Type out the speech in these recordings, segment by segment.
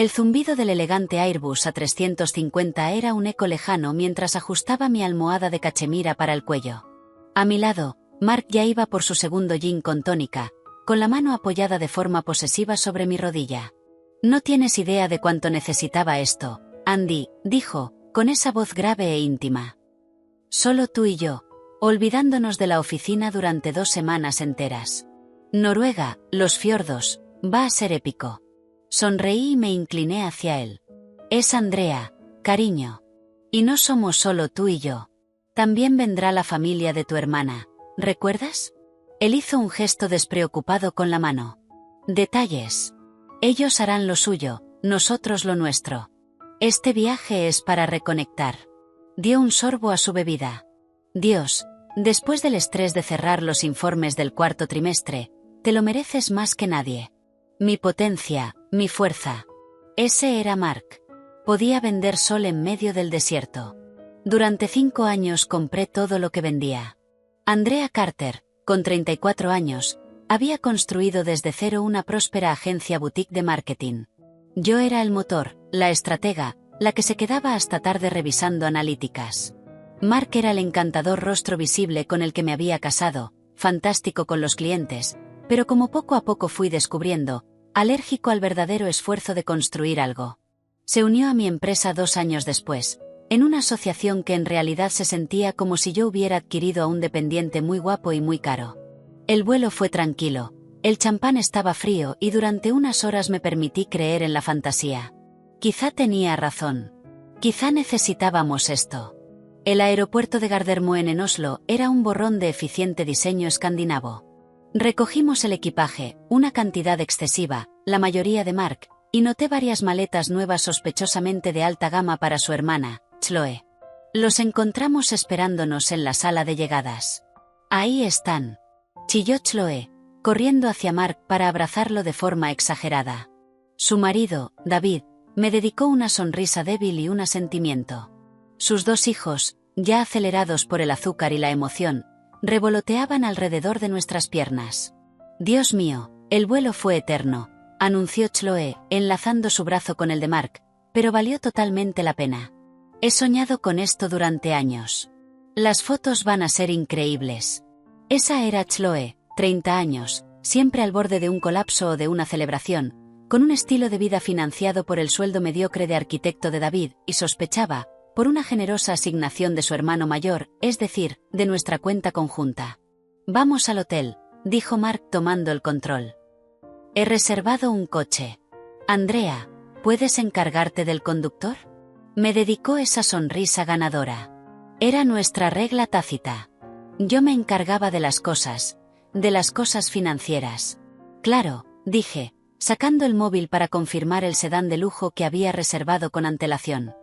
El zumbido del elegante Airbus A350 era un eco lejano mientras ajustaba mi almohada de cachemira para el cuello. A mi lado, Mark ya iba por su segundo gin con tónica, con la mano apoyada de forma posesiva sobre mi rodilla. «No tienes idea de cuánto necesitaba esto», Andy dijo, con esa voz grave e íntima. «Solo tú y yo, olvidándonos de la oficina durante 2 semanas enteras. Noruega, los fiordos, va a ser épico». Sonreí y me incliné hacia él. «Es Andrea, cariño. Y no somos solo tú y yo. También vendrá la familia de tu hermana, ¿recuerdas?». Él hizo un gesto despreocupado con la mano. «Detalles. Ellos harán lo suyo, nosotros lo nuestro. Este viaje es para reconectar». Dio un sorbo a su bebida. «Dios, después del estrés de cerrar los informes del 4º trimestre, te lo mereces más que nadie. Mi potencia, mi fuerza». Ese era Mark. Podía vender sol en medio del desierto. Durante 5 años compré todo lo que vendía. Andrea Carter, con 34 años, había construido desde cero una próspera agencia boutique de marketing. Yo era el motor, la estratega, la que se quedaba hasta tarde revisando analíticas. Mark era el encantador rostro visible con el que me había casado, fantástico con los clientes, pero como poco a poco fui descubriendo, alérgico al verdadero esfuerzo de construir algo. Se unió a mi empresa 2 años después, en una asociación que en realidad se sentía como si yo hubiera adquirido a un dependiente muy guapo y muy caro. El vuelo fue tranquilo, el champán estaba frío y durante unas horas me permití creer en la fantasía. Quizá tenía razón. Quizá necesitábamos esto. El aeropuerto de Gardermoen en Oslo era un borrón de eficiente diseño escandinavo. Recogimos el equipaje, una cantidad excesiva, la mayoría de Mark, y noté varias maletas nuevas sospechosamente de alta gama para su hermana, Chloe. Los encontramos esperándonos en la sala de llegadas. «Ahí están», chilló Chloe, corriendo hacia Mark para abrazarlo de forma exagerada. Su marido, David, me dedicó una sonrisa débil y un asentimiento. Sus 2 hijos, ya acelerados por el azúcar y la emoción, revoloteaban alrededor de nuestras piernas. «Dios mío, el vuelo fue eterno», anunció Chloe, enlazando su brazo con el de Mark, «pero valió totalmente la pena. He soñado con esto durante años. Las fotos van a ser increíbles». Esa era Chloe, 30 años, siempre al borde de un colapso o de una celebración, con un estilo de vida financiado por el sueldo mediocre de arquitecto de David, y sospechaba, por una generosa asignación de su hermano mayor, es decir, de nuestra cuenta conjunta. «Vamos al hotel», dijo Mark tomando el control. «He reservado un coche. Andrea, ¿puedes encargarte del conductor?». Me dedicó esa sonrisa ganadora. Era nuestra regla tácita. Yo me encargaba de las cosas financieras. «Claro», dije, sacando el móvil para confirmar el sedán de lujo que había reservado con antelación.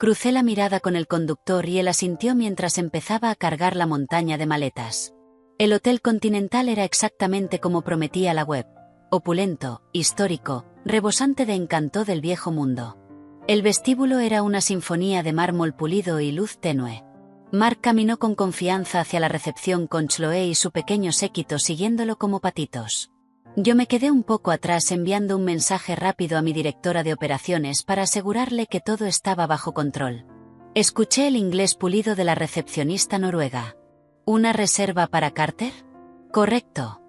Crucé la mirada con el conductor y él asintió mientras empezaba a cargar la montaña de maletas. El Hotel Continental era exactamente como prometía la web. Opulento, histórico, rebosante de encanto del viejo mundo. El vestíbulo era una sinfonía de mármol pulido y luz tenue. Mark caminó con confianza hacia la recepción con Chloe y su pequeño séquito siguiéndolo como patitos. Yo me quedé un poco atrás enviando un mensaje rápido a mi directora de operaciones para asegurarle que todo estaba bajo control. Escuché el inglés pulido de la recepcionista noruega. «¿Una reserva para Carter?». «Correcto.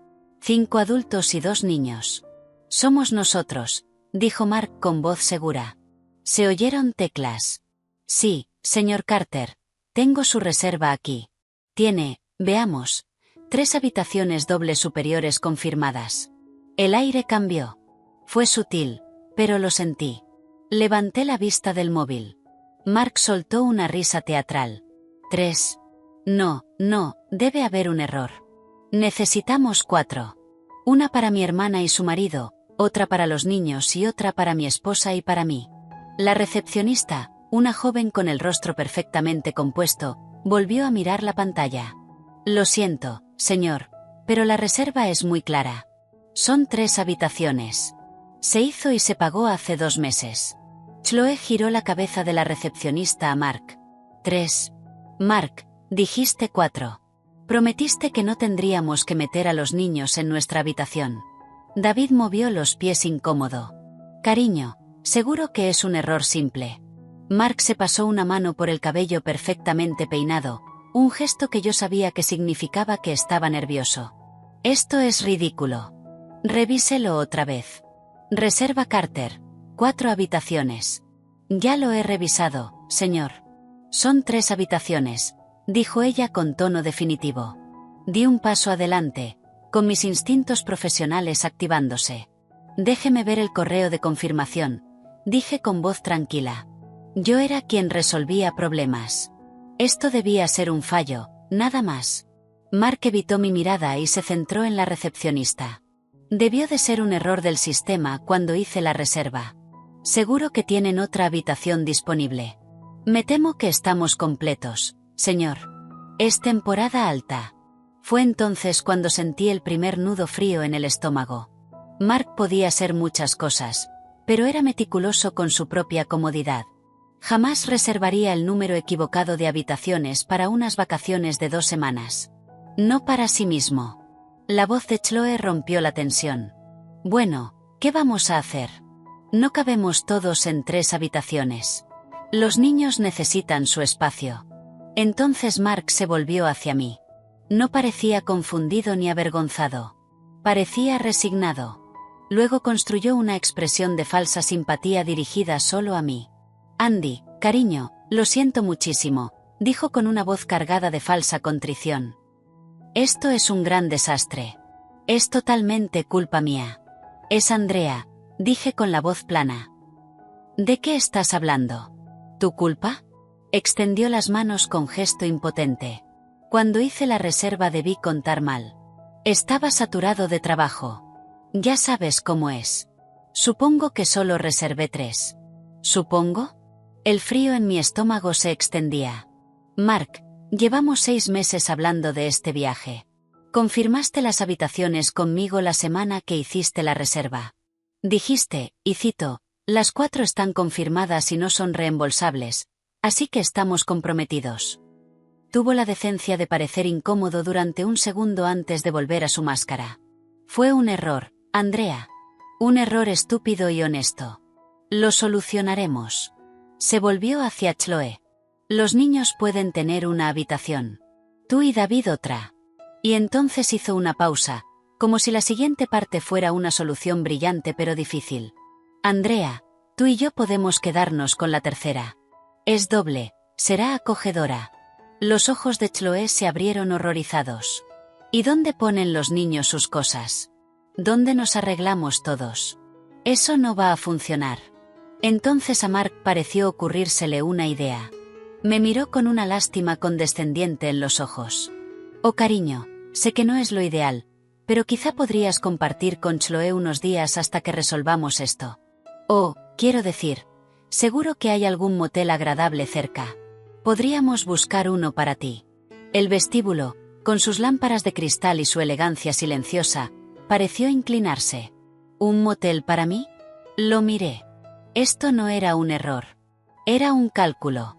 5 adultos y 2 niños». «Somos nosotros», dijo Mark con voz segura. Se oyeron teclas. «Sí, señor Carter. Tengo su reserva aquí. Tiene, veamos, 3 habitaciones dobles superiores confirmadas». El aire cambió. Fue sutil, pero lo sentí. Levanté la vista del móvil. Mark soltó una risa teatral. 3. No, debe haber un error. Necesitamos 4. Una para mi hermana y su marido, otra para los niños y otra para mi esposa y para mí. La recepcionista, una joven con el rostro perfectamente compuesto, volvió a mirar la pantalla. «Lo siento, señor, pero la reserva es muy clara. Son 3 habitaciones. Se hizo y se pagó hace 2 meses». Chloe giró la cabeza de la recepcionista a Mark. 3. «Mark, dijiste 4. Prometiste que no tendríamos que meter a los niños en nuestra habitación». David movió los pies incómodo. «Cariño, Seguro que es un error simple. Mark se pasó una mano por el cabello perfectamente peinado, un gesto que yo sabía que significaba que estaba nervioso. Esto es ridículo. Revíselo otra vez. Reserva Carter. 4 habitaciones. Ya lo he revisado, señor. Son 3 habitaciones, dijo ella con tono definitivo. Di un paso adelante, con mis instintos profesionales activándose. Déjeme ver el correo de confirmación, dije con voz tranquila. Yo era quien resolvía problemas. Esto debía ser un fallo, nada más. Mark evitó mi mirada y se centró en la recepcionista. Debió de ser un error del sistema cuando hice la reserva. Seguro que tienen otra habitación disponible. Me temo que estamos completos, señor. Es temporada alta. Fue entonces cuando sentí el primer nudo frío en el estómago. Mark podía ser muchas cosas, pero era meticuloso con su propia comodidad. Jamás reservaría el número equivocado de habitaciones para unas vacaciones de 2 semanas. No para sí mismo. La voz de Chloe rompió la tensión. Bueno, ¿qué vamos a hacer? No cabemos todos en 3 habitaciones. Los niños necesitan su espacio. Entonces Mark se volvió hacia mí. No parecía confundido ni avergonzado. Parecía resignado. Luego construyó una expresión de falsa simpatía dirigida solo a mí. Andy, cariño, lo siento muchísimo, dijo con una voz cargada de falsa contrición. Esto es un gran desastre. Es totalmente culpa mía. Es Andrea, dije con la voz plana. ¿De qué estás hablando? ¿Tu culpa? Extendió las manos con gesto impotente. Cuando hice la reserva debí contar mal. Estaba saturado de trabajo. Ya sabes cómo es. Supongo que solo reservé 3. ¿Supongo? El frío en mi estómago se extendía. Mark, llevamos 6 meses hablando de este viaje. Confirmaste las habitaciones conmigo la semana que hiciste la reserva. Dijiste, y cito, las 4 están confirmadas y no son reembolsables, así que estamos comprometidos. Tuvo la decencia de parecer incómodo durante un segundo antes de volver a su máscara. Fue un error, Andrea. Un error estúpido y honesto. Lo solucionaremos. Se volvió hacia Chloe. Los niños pueden tener una habitación. Tú y David otra. Y entonces hizo una pausa, como si la siguiente parte fuera una solución brillante pero difícil. Andrea, tú y yo podemos quedarnos con la tercera. Es doble, será acogedora. Los ojos de Chloe se abrieron horrorizados. ¿Y dónde ponen los niños sus cosas? ¿Dónde nos arreglamos todos? Eso no va a funcionar. Entonces a Mark pareció ocurrírsele una idea. Me miró con una lástima condescendiente en los ojos. Oh cariño, sé que no es lo ideal, pero quizá podrías compartir con Chloe unos días hasta que resolvamos esto. Oh, quiero decir, seguro que hay algún motel agradable cerca. Podríamos buscar uno para ti. El vestíbulo, con sus lámparas de cristal y su elegancia silenciosa, pareció inclinarse. ¿Un motel para mí? Lo miré. Esto no era un error. Era un cálculo.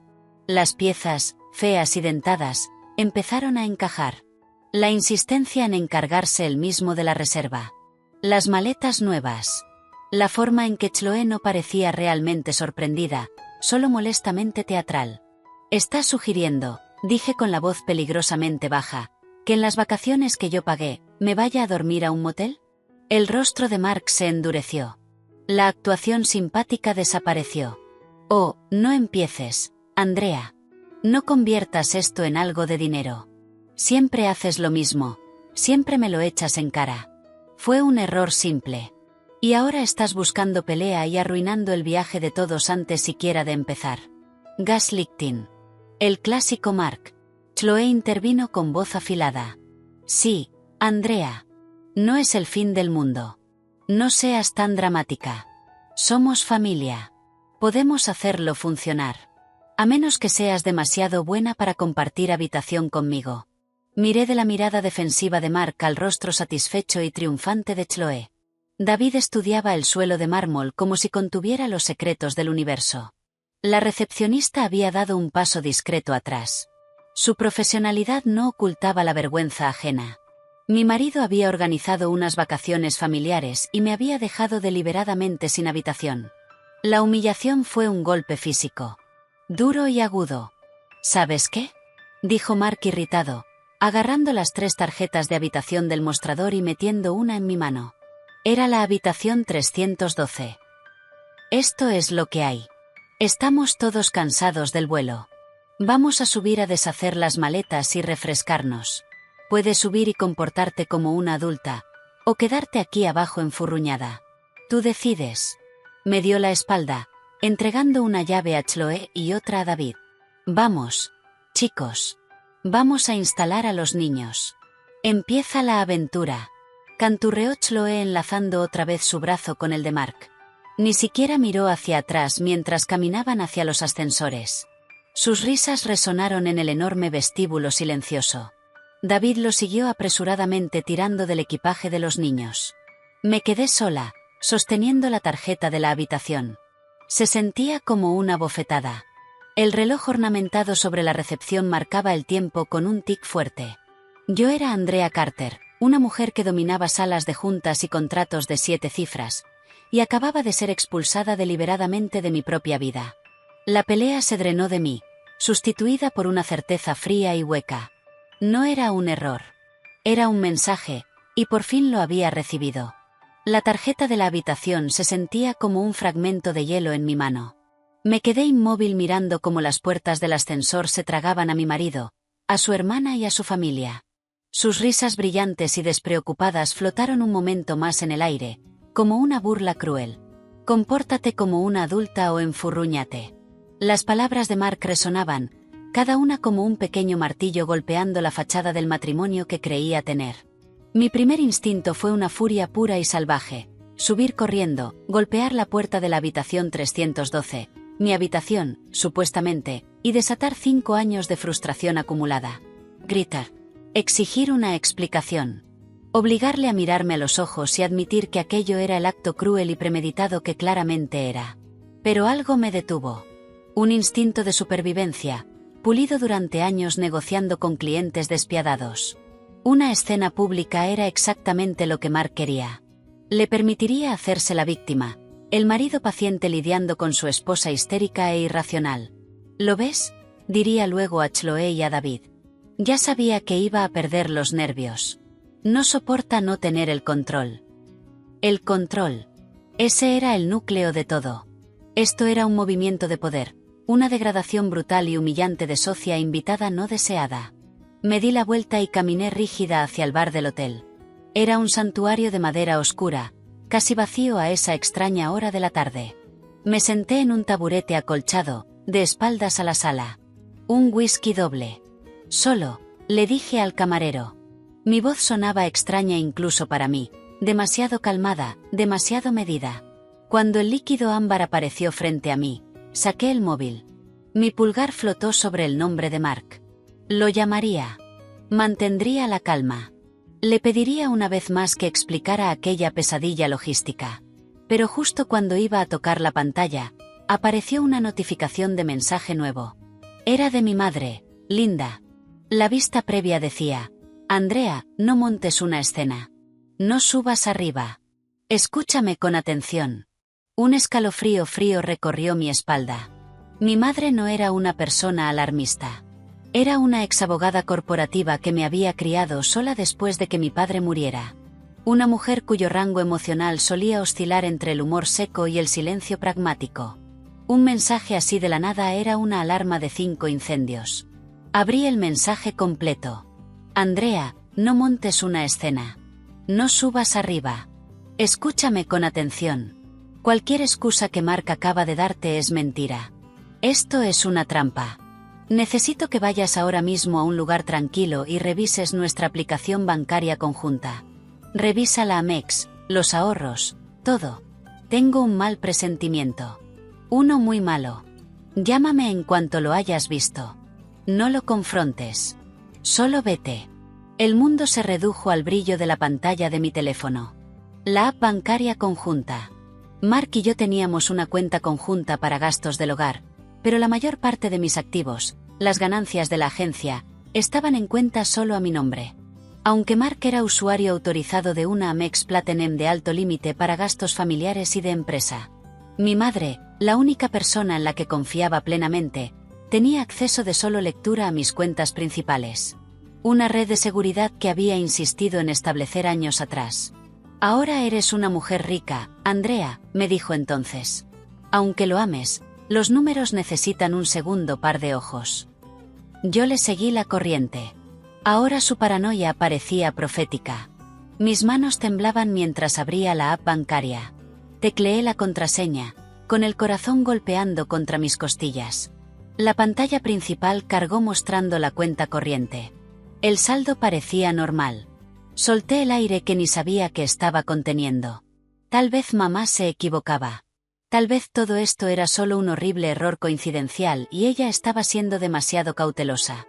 Las piezas, feas y dentadas, empezaron a encajar. La insistencia en encargarse él mismo de la reserva. Las maletas nuevas. La forma en que Chloe no parecía realmente sorprendida, solo molestamente teatral. Estás sugiriendo, dije con la voz peligrosamente baja, que en las vacaciones que yo pagué, ¿me vaya a dormir a un motel? El rostro de Mark se endureció. La actuación simpática desapareció. Oh, no empieces, Andrea. No conviertas esto en algo de dinero. Siempre haces lo mismo, siempre me lo echas en cara. Fue un error simple. Y ahora estás buscando pelea y arruinando el viaje de todos antes siquiera de empezar. Gaslighting. El clásico Mark. Chloe intervino con voz afilada. Sí, Andrea. No es el fin del mundo. No seas tan dramática. Somos familia. Podemos hacerlo funcionar. A menos que seas demasiado buena para compartir habitación conmigo. Miré de la mirada defensiva de Mark al rostro satisfecho y triunfante de Chloe. David estudiaba el suelo de mármol como si contuviera los secretos del universo. La recepcionista había dado un paso discreto atrás. Su profesionalidad no ocultaba la vergüenza ajena. Mi marido había organizado unas vacaciones familiares y me había dejado deliberadamente sin habitación. La humillación fue un golpe físico. Duro y agudo. ¿Sabes qué?, dijo Mark irritado, agarrando las 3 tarjetas de habitación del mostrador y metiendo una en mi mano. Era la habitación 312. Esto es lo que hay. Estamos todos cansados del vuelo. Vamos a subir a deshacer las maletas y refrescarnos. Puedes subir y comportarte como una adulta, o quedarte aquí abajo enfurruñada. Tú decides. Me dio la espalda, entregando una llave a Chloe y otra a David. Vamos, chicos. Vamos a instalar a los niños. Empieza la aventura. Canturreó Chloe enlazando otra vez su brazo con el de Mark. Ni siquiera miró hacia atrás mientras caminaban hacia los ascensores. Sus risas resonaron en el enorme vestíbulo silencioso. David lo siguió apresuradamente tirando del equipaje de los niños. Me quedé sola, sosteniendo la tarjeta de la habitación. Se sentía como una bofetada. El reloj ornamentado sobre la recepción marcaba el tiempo con un tic fuerte. Yo era Andrea Carter, una mujer que dominaba salas de juntas y contratos de 7 cifras, y acababa de ser expulsada deliberadamente de mi propia vida. La pelea se drenó de mí, sustituida por una certeza fría y hueca. No era un error. Era un mensaje, y por fin lo había recibido. La tarjeta de la habitación se sentía como un fragmento de hielo en mi mano. Me quedé inmóvil mirando cómo las puertas del ascensor se tragaban a mi marido, a su hermana y a su familia. Sus risas brillantes y despreocupadas flotaron un momento más en el aire, como una burla cruel. Compórtate como una adulta o enfurrúñate. Las palabras de Mark resonaban, cada una como un pequeño martillo golpeando la fachada del matrimonio que creía tener. Mi primer instinto fue una furia pura y salvaje: subir corriendo, golpear la puerta de la habitación 312, mi habitación, supuestamente, y desatar 5 años de frustración acumulada. Gritar. Exigir una explicación. Obligarle a mirarme a los ojos y admitir que aquello era el acto cruel y premeditado que claramente era. Pero algo me detuvo. Un instinto de supervivencia, pulido durante años negociando con clientes despiadados. Una escena pública era exactamente lo que Mark quería. Le permitiría hacerse la víctima, el marido paciente lidiando con su esposa histérica e irracional. ¿Lo ves?, diría luego a Chloe y a David. Ya sabía que iba a perder los nervios. No soporta no tener el control. El control. Ese era el núcleo de todo. Esto era un movimiento de poder, una degradación brutal y humillante de socia invitada no deseada. Me di la vuelta y caminé rígida hacia el bar del hotel. Era un santuario de madera oscura, casi vacío a esa extraña hora de la tarde. Me senté en un taburete acolchado, de espaldas a la sala. Un whisky doble. Solo, le dije al camarero. Mi voz sonaba extraña incluso para mí, demasiado calmada, demasiado medida. Cuando el líquido ámbar apareció frente a mí, saqué el móvil. Mi pulgar flotó sobre el nombre de Mark. Lo llamaría. Mantendría la calma. Le pediría una vez más que explicara aquella pesadilla logística. Pero justo cuando iba a tocar la pantalla, apareció una notificación de mensaje nuevo. Era de mi madre, Linda. La vista previa decía: Andrea, no montes una escena. No subas arriba. Escúchame con atención. Un escalofrío frío recorrió mi espalda. Mi madre no era una persona alarmista. Era una exabogada corporativa que me había criado sola después de que mi padre muriera. Una mujer cuyo rango emocional solía oscilar entre el humor seco y el silencio pragmático. Un mensaje así de la nada era una alarma de 5 incendios. Abrí el mensaje completo. Andrea, no montes una escena. No subas arriba. Escúchame con atención. Cualquier excusa que Mark acaba de darte es mentira. Esto es una trampa. Necesito que vayas ahora mismo a un lugar tranquilo y revises nuestra aplicación bancaria conjunta. Revisa la Amex, los ahorros, todo. Tengo un mal presentimiento. Uno muy malo. Llámame en cuanto lo hayas visto. No lo confrontes. Solo vete. El mundo se redujo al brillo de la pantalla de mi teléfono. La app bancaria conjunta. Mark y yo teníamos una cuenta conjunta para gastos del hogar, pero la mayor parte de mis activos, las ganancias de la agencia, estaban en cuenta solo a mi nombre. Aunque Mark era usuario autorizado de una Amex Platinum de alto límite para gastos familiares y de empresa. Mi madre, La única persona en la que confiaba plenamente, tenía acceso de solo lectura a mis cuentas principales. Una red de seguridad que había insistido en establecer años atrás. Ahora eres una mujer rica, Andrea, me dijo entonces. Aunque lo ames, los números necesitan un segundo par de ojos. Yo le seguí la corriente. Ahora su paranoia parecía profética. Mis manos temblaban mientras abría la app bancaria. Tecleé la contraseña, con el corazón golpeando contra mis costillas. La pantalla principal cargó mostrando la cuenta corriente. El saldo parecía normal. Solté el aire que ni sabía que estaba conteniendo. Tal vez mamá se equivocaba. Tal vez todo esto era solo un horrible error coincidencial y ella estaba siendo demasiado cautelosa.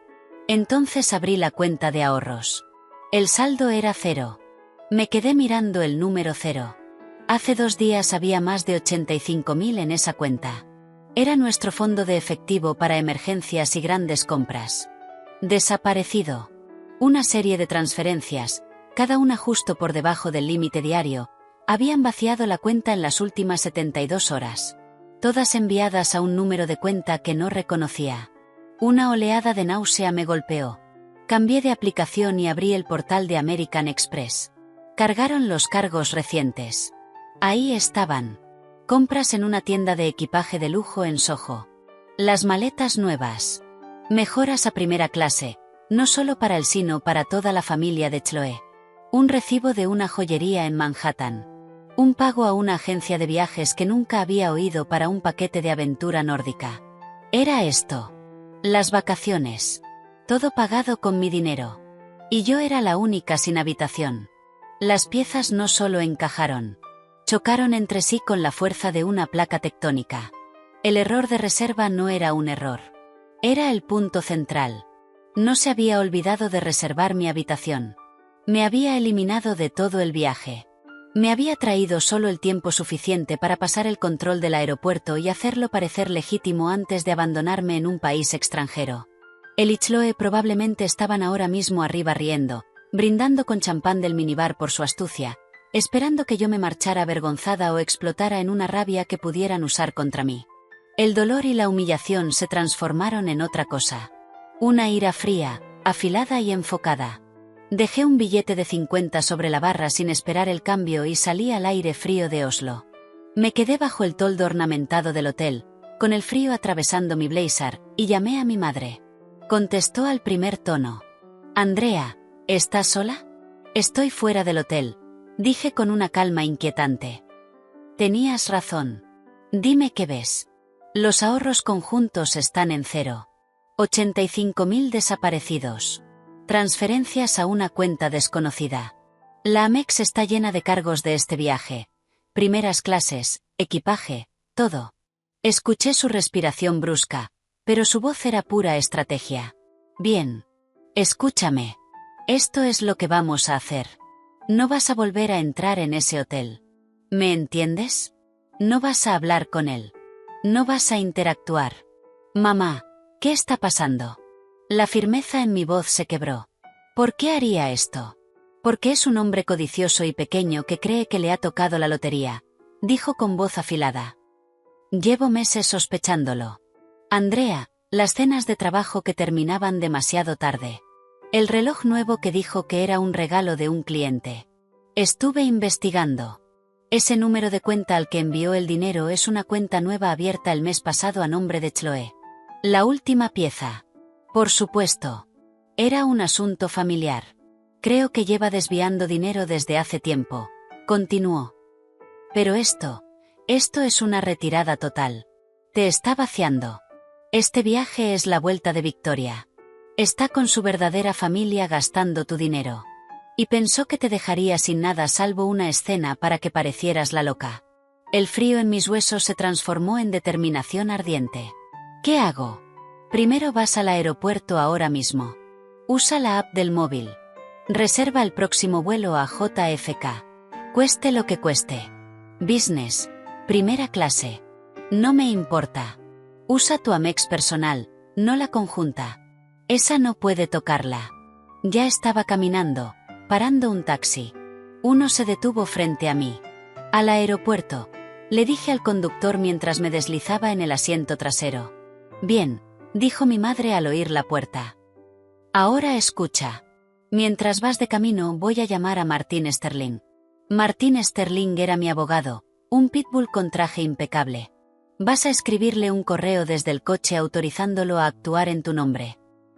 Entonces abrí la cuenta de ahorros. El saldo era 0. Me quedé mirando el número 0. Hace 2 días había más de 85.000 en esa cuenta. Era nuestro fondo de efectivo para emergencias y grandes compras. Desaparecido. Una serie de transferencias, cada una justo por debajo del límite diario, habían vaciado la cuenta en las últimas 72 horas. Todas enviadas a un número de cuenta que no reconocía. Una oleada de náusea me golpeó. Cambié de aplicación y abrí el portal de American Express. Cargaron los cargos recientes. Ahí estaban. Compras en una tienda de equipaje de lujo en Soho. Las maletas nuevas. Mejoras a primera clase, no solo para él sino para toda la familia de Chloe. Un recibo de una joyería en Manhattan. Un pago a una agencia de viajes que nunca había oído para un paquete de aventura nórdica. Era esto. Las vacaciones. Todo pagado con mi dinero. Y yo era la única sin habitación. Las piezas no solo encajaron. Chocaron entre sí con la fuerza de una placa tectónica. El error de reserva no era un error. Era el punto central. No se había olvidado de reservar mi habitación. Me había eliminado de todo el viaje. Me había traído solo el tiempo suficiente para pasar el control del aeropuerto y hacerlo parecer legítimo antes de abandonarme en un país extranjero. Él y Chloe probablemente estaban ahora mismo arriba riendo, brindando con champán del minibar por su astucia, esperando que yo me marchara avergonzada o explotara en una rabia que pudieran usar contra mí. El dolor y la humillación se transformaron en otra cosa. Una ira fría, afilada y enfocada. Dejé un billete de 50 sobre la barra sin esperar el cambio y salí al aire frío de Oslo. Me quedé bajo el toldo ornamentado del hotel, con el frío atravesando mi blazer, y llamé a mi madre. Contestó al primer tono. Andrea, ¿estás sola? Estoy fuera del hotel, dije con una calma inquietante. Tenías razón. Dime qué ves. Los ahorros conjuntos están en 0. 85.000 desaparecidos. Transferencias a una cuenta desconocida. La Amex está llena de cargos de este viaje. Primeras clases, equipaje, todo. Escuché su respiración brusca, pero su voz era pura estrategia. Bien. Escúchame. Esto es lo que vamos a hacer. No vas a volver a entrar en ese hotel. ¿Me entiendes? No vas a hablar con él. No vas a interactuar. Mamá, ¿qué está pasando? La firmeza en mi voz se quebró. ¿Por qué haría esto? Porque es un hombre codicioso y pequeño que cree que le ha tocado la lotería, dijo con voz afilada. Llevo meses sospechándolo. Andrea, las cenas de trabajo que terminaban demasiado tarde. El reloj nuevo que dijo que era un regalo de un cliente. Estuve investigando. Ese número de cuenta al que envió el dinero es una cuenta nueva abierta el mes pasado a nombre de Chloe. La última pieza. Por supuesto. Era un asunto familiar. Creo que lleva desviando dinero desde hace tiempo, continuó. Pero esto es una retirada total. Te está vaciando. Este viaje es la vuelta de Victoria. Está con su verdadera familia gastando tu dinero. Y pensó que te dejaría sin nada salvo una escena para que parecieras la loca. El frío en mis huesos se transformó en determinación ardiente. ¿Qué hago? Primero vas al aeropuerto ahora mismo. Usa la app del móvil. Reserva el próximo vuelo a JFK. Cueste lo que cueste. Business. Primera clase. No me importa. Usa tu Amex personal, no la conjunta. Esa no puede tocarla. Ya estaba caminando, parando un taxi. Uno se detuvo frente a mí. Al aeropuerto. Le dije al conductor mientras me deslizaba en el asiento trasero. Bien, dijo mi madre al oír la puerta. Ahora escucha. Mientras vas de camino voy a llamar a Martin Sterling. Martin Sterling era mi abogado, un pitbull con traje impecable. Vas a escribirle un correo desde el coche autorizándolo a actuar en tu nombre.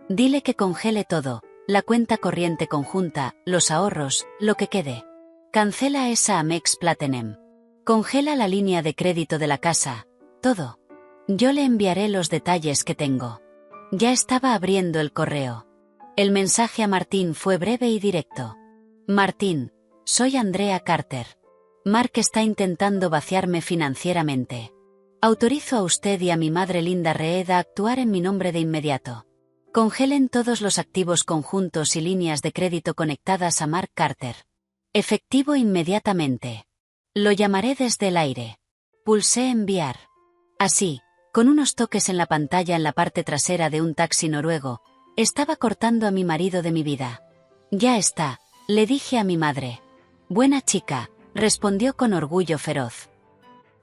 Dile que congele todo, la cuenta corriente conjunta, los ahorros, lo que quede. Cancela esa Amex Platinum. Congela la línea de crédito de la casa, todo. Yo le enviaré los detalles que tengo. Ya estaba abriendo el correo. El mensaje a Martín fue breve y directo. Martín, soy Andrea Carter. Mark está intentando vaciarme financieramente. Autorizo a usted y a mi madre Linda Reed a actuar en mi nombre de inmediato. Congelen todos los activos conjuntos y líneas de crédito conectadas a Mark Carter. Efectivo inmediatamente. Lo llamaré desde el aire. Pulsé enviar. Así, con unos toques en la pantalla en la parte trasera de un taxi noruego, estaba cortando a mi marido de mi vida. Ya está, le dije a mi madre. Buena chica, respondió con orgullo feroz.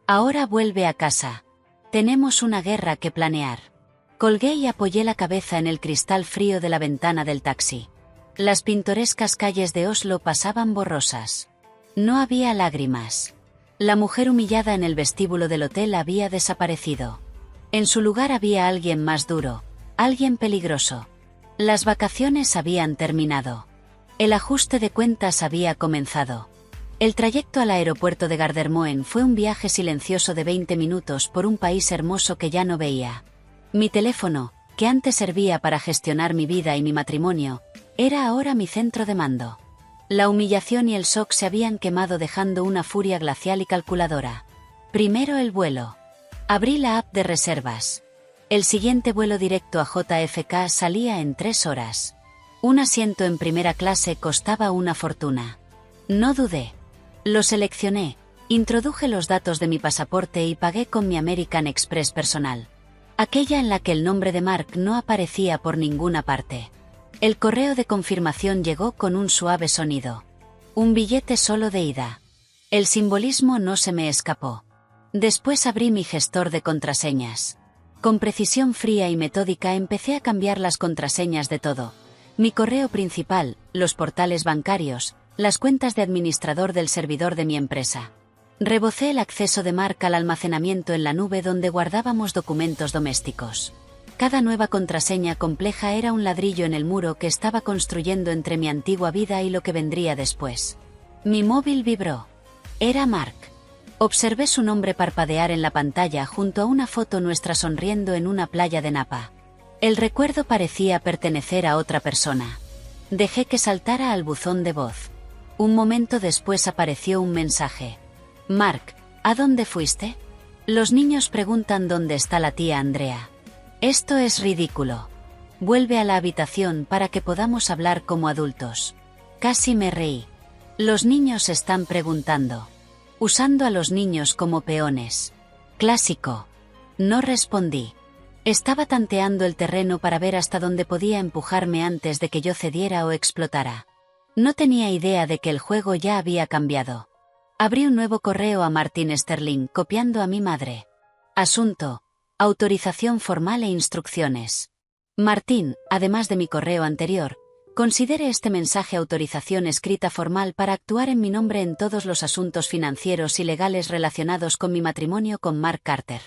Ahora vuelve a casa. Tenemos una guerra que planear. Colgué y apoyé la cabeza en el cristal frío de la ventana del taxi. Las pintorescas calles de Oslo pasaban borrosas. No había lágrimas. La mujer humillada en el vestíbulo del hotel había desaparecido. En su lugar había alguien más duro, alguien peligroso. Las vacaciones habían terminado. El ajuste de cuentas había comenzado. El trayecto al aeropuerto de Gardermoen fue un viaje silencioso de 20 minutos por un país hermoso que ya no veía. Mi teléfono, que antes servía para gestionar mi vida y mi matrimonio, era ahora mi centro de mando. La humillación y el shock se habían quemado dejando una furia glacial y calculadora. Primero el vuelo. Abrí la app de reservas. El siguiente vuelo directo a JFK salía en 3 horas. Un asiento en primera clase costaba una fortuna. No dudé. Lo seleccioné, introduje los datos de mi pasaporte y pagué con mi American Express personal. Aquella en la que el nombre de Mark no aparecía por ninguna parte. El correo de confirmación llegó con un suave sonido. Un billete solo de ida. El simbolismo no se me escapó. Después abrí mi gestor de contraseñas. Con precisión fría y metódica empecé a cambiar las contraseñas de todo. Mi correo principal, los portales bancarios, las cuentas de administrador del servidor de mi empresa. Rebocé el acceso de Mark al almacenamiento en la nube donde guardábamos documentos domésticos. Cada nueva contraseña compleja era un ladrillo en el muro que estaba construyendo entre mi antigua vida y lo que vendría después. Mi móvil vibró. Era Mark. Observé su nombre parpadear en la pantalla junto a una foto nuestra sonriendo en una playa de Napa. El recuerdo parecía pertenecer a otra persona. Dejé que saltara al buzón de voz. Un momento después apareció un mensaje. Mark, ¿a dónde fuiste? Los niños preguntan dónde está la tía Andrea. Esto es ridículo. Vuelve a la habitación para que podamos hablar como adultos. Casi me reí. Los niños están preguntando. Usando a los niños como peones. Clásico. No respondí. Estaba tanteando el terreno para ver hasta dónde podía empujarme antes de que yo cediera o explotara. No tenía idea de que el juego ya había cambiado. Abrí un nuevo correo a Martin Sterling copiando a mi madre. Asunto. Autorización formal e instrucciones. Martín, además de mi correo anterior, considere este mensaje autorización escrita formal para actuar en mi nombre en todos los asuntos financieros y legales relacionados con mi matrimonio con Mark Carter.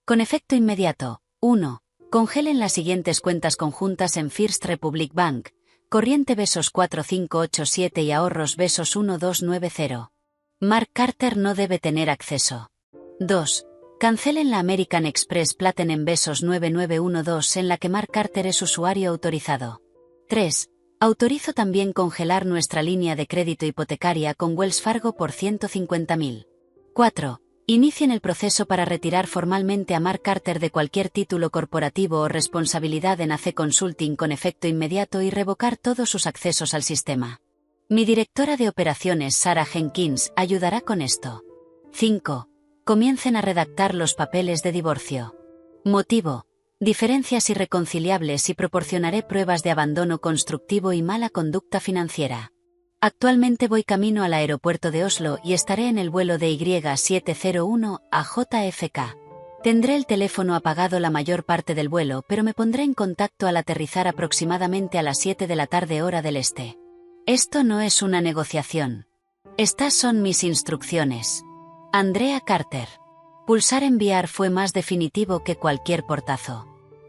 Con efecto inmediato. 1. Congelen las siguientes cuentas conjuntas en First Republic Bank, corriente Besos 4587 y ahorros Besos 1290. Mark Carter no debe tener acceso. 2. Cancelen la American Express Platinum Besos 9912 en la que Mark Carter es usuario autorizado. 3. Autorizo también congelar nuestra línea de crédito hipotecaria con Wells Fargo por 150.000. 4. Inicien el proceso para retirar formalmente a Mark Carter de cualquier título corporativo o responsabilidad en AC Consulting con efecto inmediato y revocar todos sus accesos al sistema. Mi directora de operaciones Sarah Jenkins ayudará con esto. 5. Comiencen a redactar los papeles de divorcio. Motivo. Diferencias irreconciliables y proporcionaré pruebas de abandono constructivo y mala conducta financiera. Actualmente voy camino al aeropuerto de Oslo y estaré en el vuelo de Y701 a JFK. Tendré el teléfono apagado la mayor parte del vuelo, pero me pondré en contacto al aterrizar aproximadamente a las 7 de la tarde hora del este. Esto no es una negociación. Estas son mis instrucciones. Andrea Carter. Pulsar enviar fue más definitivo que cualquier portazo.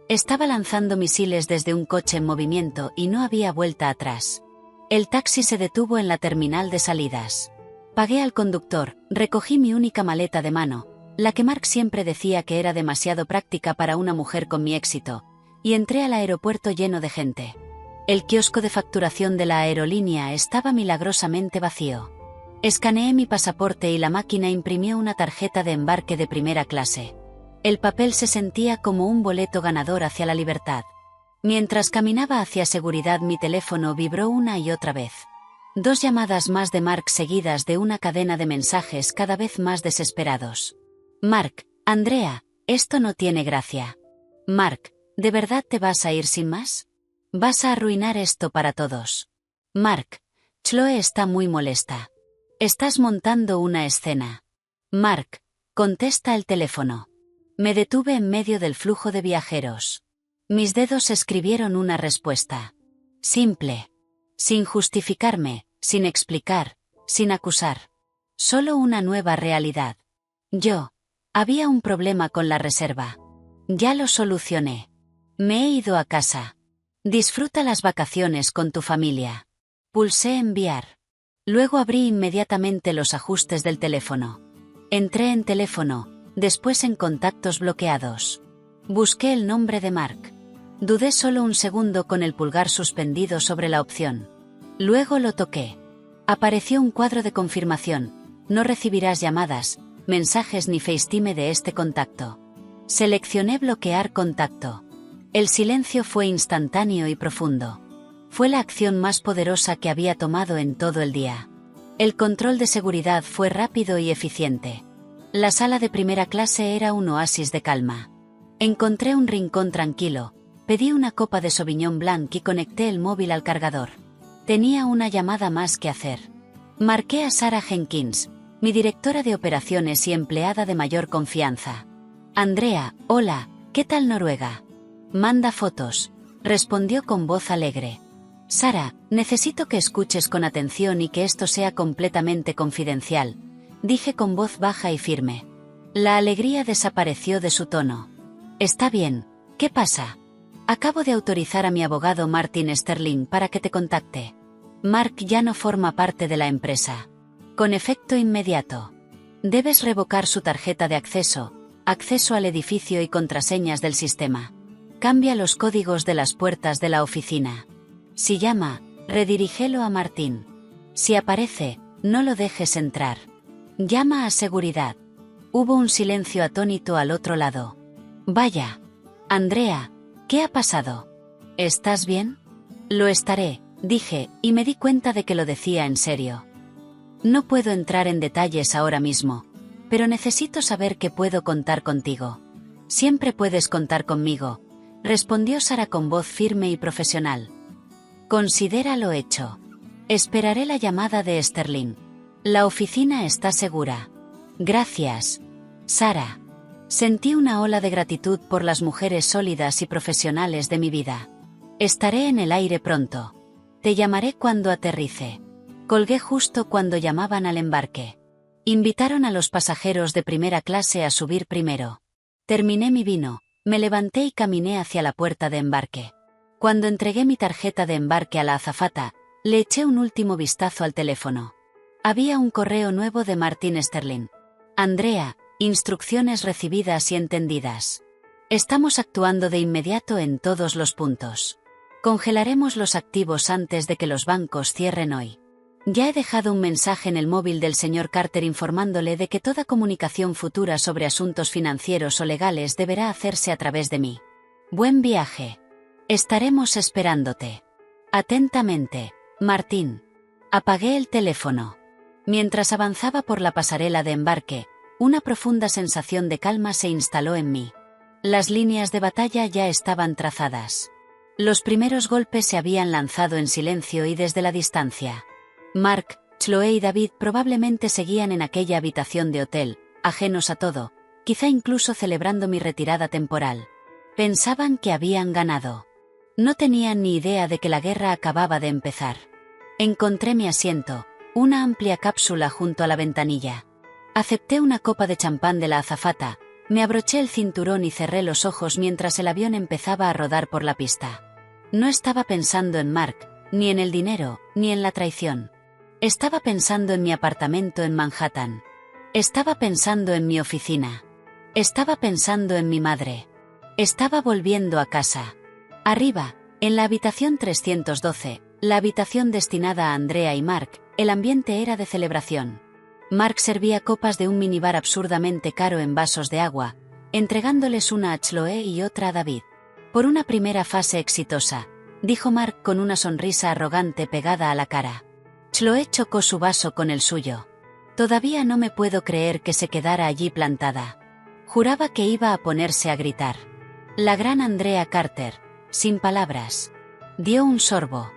Estaba lanzando misiles desde un coche en movimiento y no había vuelta atrás. El taxi se detuvo en la terminal de salidas. Pagué al conductor, recogí mi única maleta de mano, la que Mark siempre decía que era demasiado práctica para una mujer con mi éxito, y entré al aeropuerto lleno de gente. El kiosco de facturación de la aerolínea estaba milagrosamente vacío. Escaneé mi pasaporte y la máquina imprimió una tarjeta de embarque de primera clase. El papel se sentía como un boleto ganador hacia la libertad. Mientras caminaba hacia seguridad, mi teléfono vibró una y otra vez. 2 llamadas más de Mark seguidas de una cadena de mensajes cada vez más desesperados. Mark, Andrea, esto no tiene gracia. Mark, ¿de verdad te vas a ir sin más? Vas a arruinar esto para todos. Mark, Chloe está muy molesta. Estás montando una escena. Mark, contesta el teléfono. Me detuve en medio del flujo de viajeros. Mis dedos escribieron una respuesta. Simple. Sin justificarme, sin explicar, sin acusar. Solo una nueva realidad. Había un problema con la reserva. Ya lo solucioné. Me he ido a casa. Disfruta las vacaciones con tu familia. Pulsé enviar. Luego abrí inmediatamente los ajustes del teléfono. Entré en teléfono, después en contactos bloqueados. Busqué el nombre de Mark. Dudé solo un segundo con el pulgar suspendido sobre la opción. Luego lo toqué. Apareció un cuadro de confirmación. No recibirás llamadas, mensajes ni FaceTime de este contacto. Seleccioné bloquear contacto. El silencio fue instantáneo y profundo. Fue la acción más poderosa que había tomado en todo el día. El control de seguridad fue rápido y eficiente. La sala de primera clase era un oasis de calma. Encontré un rincón tranquilo, pedí una copa de Sauvignon Blanc y conecté el móvil al cargador. Tenía una llamada más que hacer. Marqué a Sarah Jenkins, mi directora de operaciones y empleada de mayor confianza. Andrea, hola, ¿qué tal Noruega? Manda fotos, respondió con voz alegre. Sara, necesito que escuches con atención y que esto sea completamente confidencial, dije con voz baja y firme. La alegría desapareció de su tono. Está bien, ¿qué pasa? Acabo de autorizar a mi abogado Martin Sterling para que te contacte. Mark ya no forma parte de la empresa. Con efecto inmediato. Debes revocar su tarjeta de acceso al edificio y contraseñas del sistema. Cambia los códigos de las puertas de la oficina. Si llama, redirígelo a Martín. Si aparece, no lo dejes entrar. Llama a seguridad. Hubo un silencio atónito al otro lado. Vaya. Andrea, ¿qué ha pasado? ¿Estás bien? Lo estaré, dije, y me di cuenta de que lo decía en serio. No puedo entrar en detalles ahora mismo, pero necesito saber que puedo contar contigo. Siempre puedes contar conmigo, respondió Sara con voz firme y profesional. Considéralo hecho. Esperaré la llamada de Sterling. La oficina está segura. Gracias, Sara. Sentí una ola de gratitud por las mujeres sólidas y profesionales de mi vida. Estaré en el aire pronto. Te llamaré cuando aterrice. Colgué justo cuando llamaban al embarque. Invitaron a los pasajeros de primera clase a subir primero. Terminé mi vino, me levanté y caminé hacia la puerta de embarque. Cuando entregué mi tarjeta de embarque a la azafata, le eché un último vistazo al teléfono. Había un correo nuevo de Martin Sterling. Andrea, instrucciones recibidas y entendidas. Estamos actuando de inmediato en todos los puntos. Congelaremos los activos antes de que los bancos cierren hoy. Ya he dejado un mensaje en el móvil del señor Carter informándole de que toda comunicación futura sobre asuntos financieros o legales deberá hacerse a través de mí. Buen viaje. Estaremos esperándote. Atentamente, Martín. Apagué el teléfono. Mientras avanzaba por la pasarela de embarque, una profunda sensación de calma se instaló en mí. Las líneas de batalla ya estaban trazadas. Los primeros golpes se habían lanzado en silencio y desde la distancia. Mark, Chloe y David probablemente seguían en aquella habitación de hotel, ajenos a todo, quizá incluso celebrando mi retirada temporal. Pensaban que habían ganado. No tenían ni idea de que la guerra acababa de empezar. Encontré mi asiento, una amplia cápsula junto a la ventanilla. Acepté una copa de champán de la azafata, me abroché el cinturón y cerré los ojos mientras el avión empezaba a rodar por la pista. No estaba pensando en Mark, ni en el dinero, ni en la traición. Estaba pensando en mi apartamento en Manhattan. Estaba pensando en mi oficina. Estaba pensando en mi madre. Estaba volviendo a casa. Arriba, en la habitación 312, la habitación destinada a Andrea y Mark, el ambiente era de celebración. Mark servía copas de un minibar absurdamente caro en vasos de agua, entregándoles una a Chloe y otra a David. Por una primera fase exitosa, dijo Mark con una sonrisa arrogante pegada a la cara. Chloe chocó su vaso con el suyo. Todavía no me puedo creer que se quedara allí plantada. Juraba que iba a ponerse a gritar. La gran Andrea Carter, sin palabras, dio un sorbo.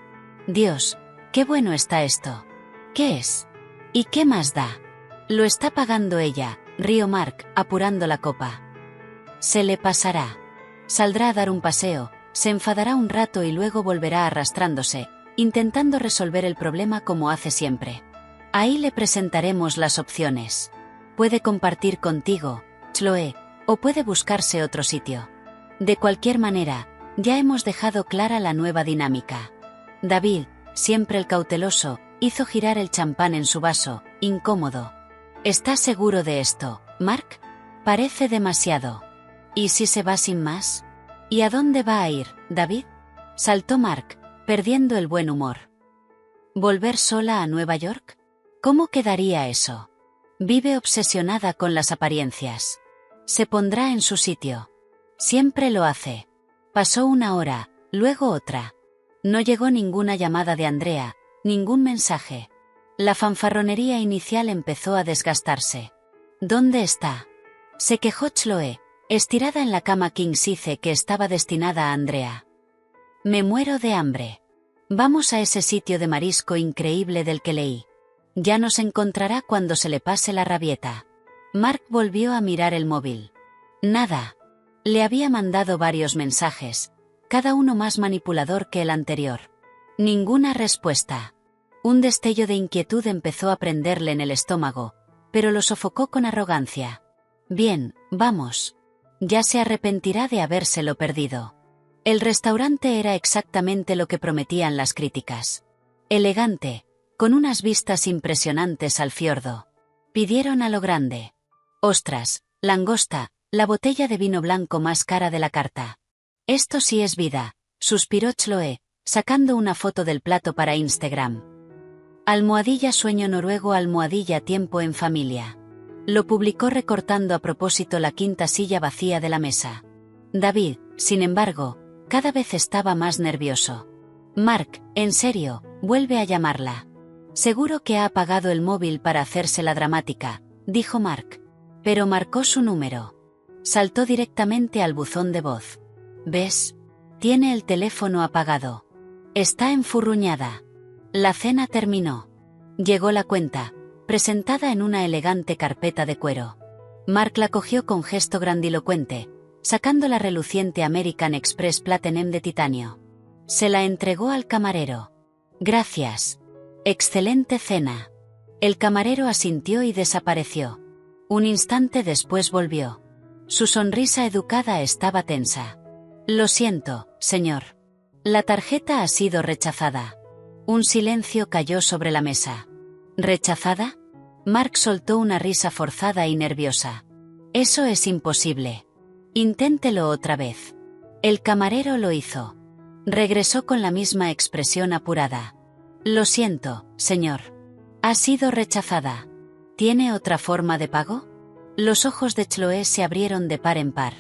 Dios, qué bueno está esto. ¿Qué es? ¿Y qué más da? Lo está pagando ella, rió Mark, apurando la copa. Se le pasará. Saldrá a dar un paseo, se enfadará un rato y luego volverá arrastrándose, intentando resolver el problema como hace siempre. Ahí le presentaremos las opciones. Puede compartir contigo, Chloe, o puede buscarse otro sitio. De cualquier manera, ya hemos dejado clara la nueva dinámica. David, siempre el cauteloso, hizo girar el champán en su vaso, incómodo. ¿Estás seguro de esto, Mark? Parece demasiado. ¿Y si se va sin más? ¿Y a dónde va a ir, David? Saltó Mark, perdiendo el buen humor. ¿Volver sola a Nueva York? ¿Cómo quedaría eso? Vive obsesionada con las apariencias. Se pondrá en su sitio. Siempre lo hace. Pasó una hora, luego otra. No llegó ninguna llamada de Andrea, ningún mensaje. La fanfarronería inicial empezó a desgastarse. ¿Dónde está? Se quejó Chloe, estirada en la cama king size que estaba destinada a Andrea. Me muero de hambre. Vamos a ese sitio de marisco increíble del que leí. Ya nos encontrará cuando se le pase la rabieta. Mark volvió a mirar el móvil. Nada. Le había mandado varios mensajes, cada uno más manipulador que el anterior. Ninguna respuesta. Un destello de inquietud empezó a prenderle en el estómago, pero lo sofocó con arrogancia. Bien, vamos. Ya se arrepentirá de habérselo perdido. El restaurante era exactamente lo que prometían las críticas. Elegante, con unas vistas impresionantes al fiordo. Pidieron a lo grande. Ostras, langosta, la botella de vino blanco más cara de la carta. Esto sí es vida, suspiró Chloe, sacando una foto del plato para Instagram. Almohadilla sueño noruego, almohadilla tiempo en familia. Lo publicó recortando a propósito la quinta silla vacía de la mesa. David, sin embargo, cada vez estaba más nervioso. Mark, en serio, vuelve a llamarla. Seguro que ha apagado el móvil para hacerse la dramática, dijo Mark. Pero marcó su número. Saltó directamente al buzón de voz. ¿Ves? Tiene el teléfono apagado. Está enfurruñada. La cena terminó. Llegó la cuenta, presentada en una elegante carpeta de cuero. Mark la cogió con gesto grandilocuente, sacando la reluciente American Express Platinum de titanio. Se la entregó al camarero. Gracias. Excelente cena. El camarero asintió y desapareció. Un instante después volvió. Su sonrisa educada estaba tensa. Lo siento, señor. La tarjeta ha sido rechazada. Un silencio cayó sobre la mesa. ¿Rechazada? Mark soltó una risa forzada y nerviosa. Eso es imposible. Inténtelo otra vez. El camarero lo hizo. Regresó con la misma expresión apurada. Lo siento, señor. Ha sido rechazada. ¿Tiene otra forma de pago? Los ojos de Chloe se abrieron de par en par.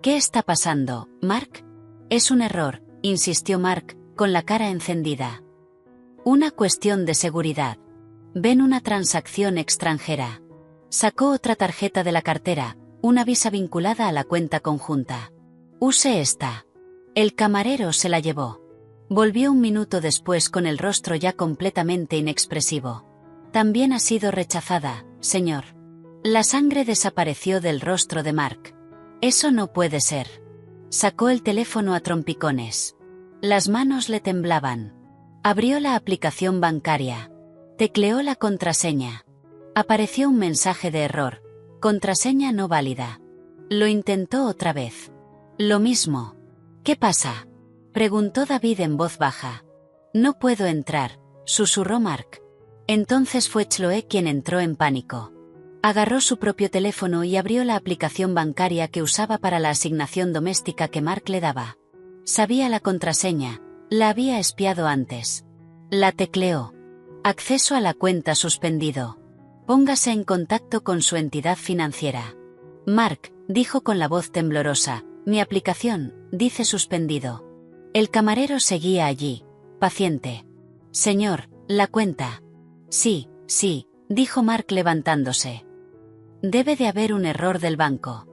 ¿Qué está pasando, Mark? Es un error, insistió Mark, con la cara encendida. Una cuestión de seguridad. Ven una transacción extranjera. Sacó otra tarjeta de la cartera, una Visa vinculada a la cuenta conjunta. Use esta. El camarero se la llevó. Volvió un minuto después con el rostro ya completamente inexpresivo. También ha sido rechazada, señor. La sangre desapareció del rostro de Mark. Eso no puede ser. Sacó el teléfono a trompicones. Las manos le temblaban. Abrió la aplicación bancaria. Tecleó la contraseña. Apareció un mensaje de error. Contraseña no válida. Lo intentó otra vez. Lo mismo. ¿Qué pasa?, preguntó David en voz baja. No puedo entrar, susurró Mark. Entonces fue Chloe quien entró en pánico. Agarró su propio teléfono y abrió la aplicación bancaria que usaba para la asignación doméstica que Mark le daba. Sabía la contraseña, la había espiado antes. La tecleó. Acceso a la cuenta suspendido. Póngase en contacto con su entidad financiera. Mark, dijo con la voz temblorosa, mi aplicación, dice suspendido. El camarero seguía allí, paciente. Señor, la cuenta. Sí, dijo Mark levantándose. Debe de haber un error del banco.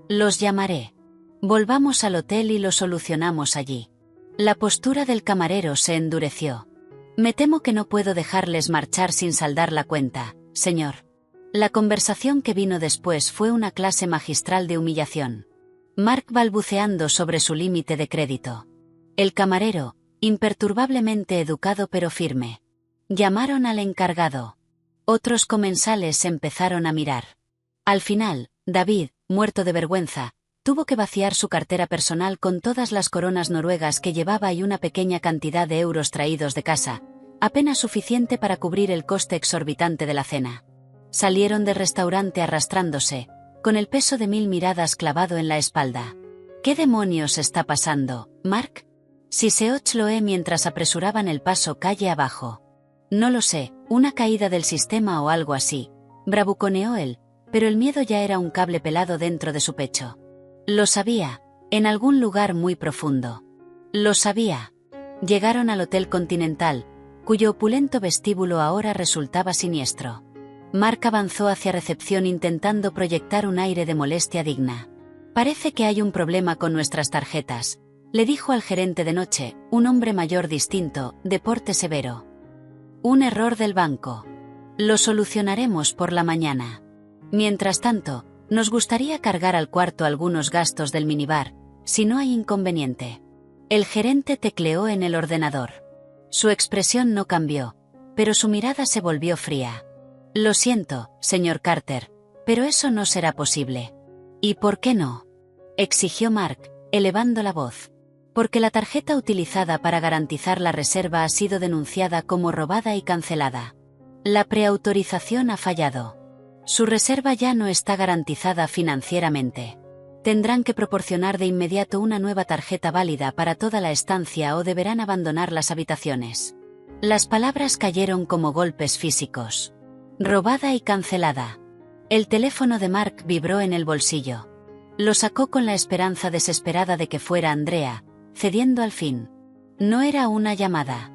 Los llamaré. Volvamos al hotel y lo solucionamos allí. La postura del camarero se endureció. Me temo que no puedo dejarles marchar sin saldar la cuenta, señor. La conversación que vino después fue una clase magistral de humillación. Mark balbuceando sobre su límite de crédito. El camarero, imperturbablemente educado pero firme. Llamaron al encargado. Otros comensales empezaron a mirar. Al final, David, muerto de vergüenza, tuvo que vaciar su cartera personal con todas las coronas noruegas que llevaba y una pequeña cantidad de euros traídos de casa, apenas suficiente para cubrir el coste exorbitante de la cena. Salieron del restaurante arrastrándose, con el peso de 1000 miradas clavado en la espalda. ¿Qué demonios está pasando, Mark?, siseó Chloe mientras apresuraban el paso calle abajo. No lo sé, una caída del sistema o algo así, bravuconeó él, pero el miedo ya era un cable pelado dentro de su pecho. Lo sabía, en algún lugar muy profundo. Lo sabía. Llegaron al Hotel Continental, cuyo opulento vestíbulo ahora resultaba siniestro. Mark avanzó hacia recepción intentando proyectar un aire de molestia digna. Parece que hay un problema con nuestras tarjetas, le dijo al gerente de noche, un hombre mayor distinto, de porte severo. Un error del banco. Lo solucionaremos por la mañana. Mientras tanto, nos gustaría cargar al cuarto algunos gastos del minibar, si no hay inconveniente. El gerente tecleó en el ordenador. Su expresión no cambió, pero su mirada se volvió fría. Lo siento, señor Carter, pero eso no será posible. ¿Y por qué no?, exigió Mark, elevando la voz. Porque la tarjeta utilizada para garantizar la reserva ha sido denunciada como robada y cancelada. La preautorización ha fallado. Su reserva ya no está garantizada financieramente. Tendrán que proporcionar de inmediato una nueva tarjeta válida para toda la estancia o deberán abandonar las habitaciones. Las palabras cayeron como golpes físicos. Robada y cancelada. El teléfono de Mark vibró en el bolsillo. Lo sacó con la esperanza desesperada de que fuera Andrea, cediendo al fin. No era una llamada.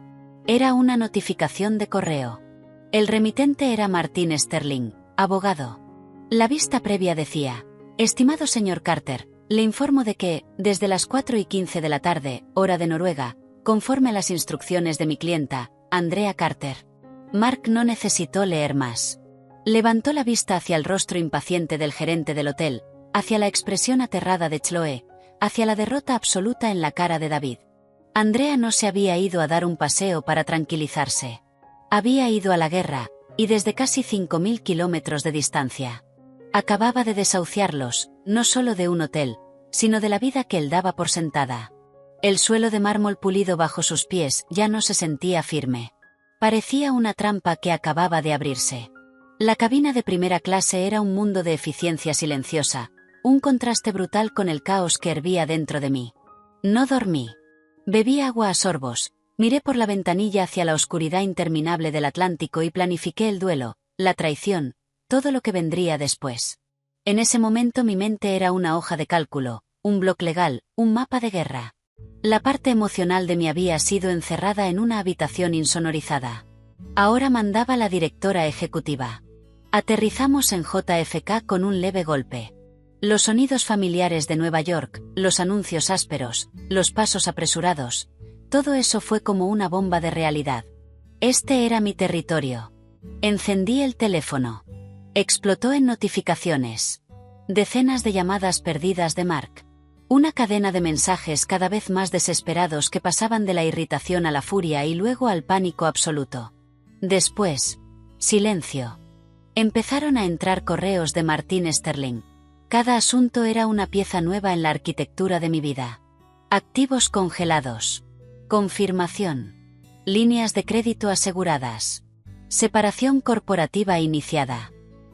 Era una notificación de correo. El remitente era Martin Sterling, abogado. La vista previa decía: estimado señor Carter, le informo de que, desde las 4:15 de la tarde, hora de Noruega, conforme a las instrucciones de mi clienta, Andrea Carter. Mark no necesitó leer más. Levantó la vista hacia el rostro impaciente del gerente del hotel, hacia la expresión aterrada de Chloe, hacia la derrota absoluta en la cara de David. Andrea no se había ido a dar un paseo para tranquilizarse. Había ido a la guerra, y desde casi 5000 kilómetros de distancia. Acababa de desahuciarlos, no solo de un hotel, sino de la vida que él daba por sentada. El suelo de mármol pulido bajo sus pies ya no se sentía firme. Parecía una trampa que acababa de abrirse. La cabina de primera clase era un mundo de eficiencia silenciosa, un contraste brutal con el caos que hervía dentro de mí. No dormí. Bebí agua a sorbos, miré por la ventanilla hacia la oscuridad interminable del Atlántico y planifiqué el duelo, la traición, todo lo que vendría después. En ese momento mi mente era una hoja de cálculo, un bloc legal, un mapa de guerra. La parte emocional de mí había sido encerrada en una habitación insonorizada. Ahora mandaba la directora ejecutiva. Aterrizamos en JFK con un leve golpe. Los sonidos familiares de Nueva York, los anuncios ásperos, los pasos apresurados, Todo eso fue como una bomba de realidad. Este era mi territorio. Encendí el teléfono. Explotó en notificaciones. Decenas de llamadas perdidas de Mark. Una cadena de mensajes cada vez más desesperados que pasaban de la irritación a la furia y luego al pánico absoluto. Después, silencio. Empezaron a entrar correos de Martin Sterling. Cada asunto era una pieza nueva en la arquitectura de mi vida. Activos congelados. Confirmación. Líneas de crédito aseguradas. Separación corporativa iniciada.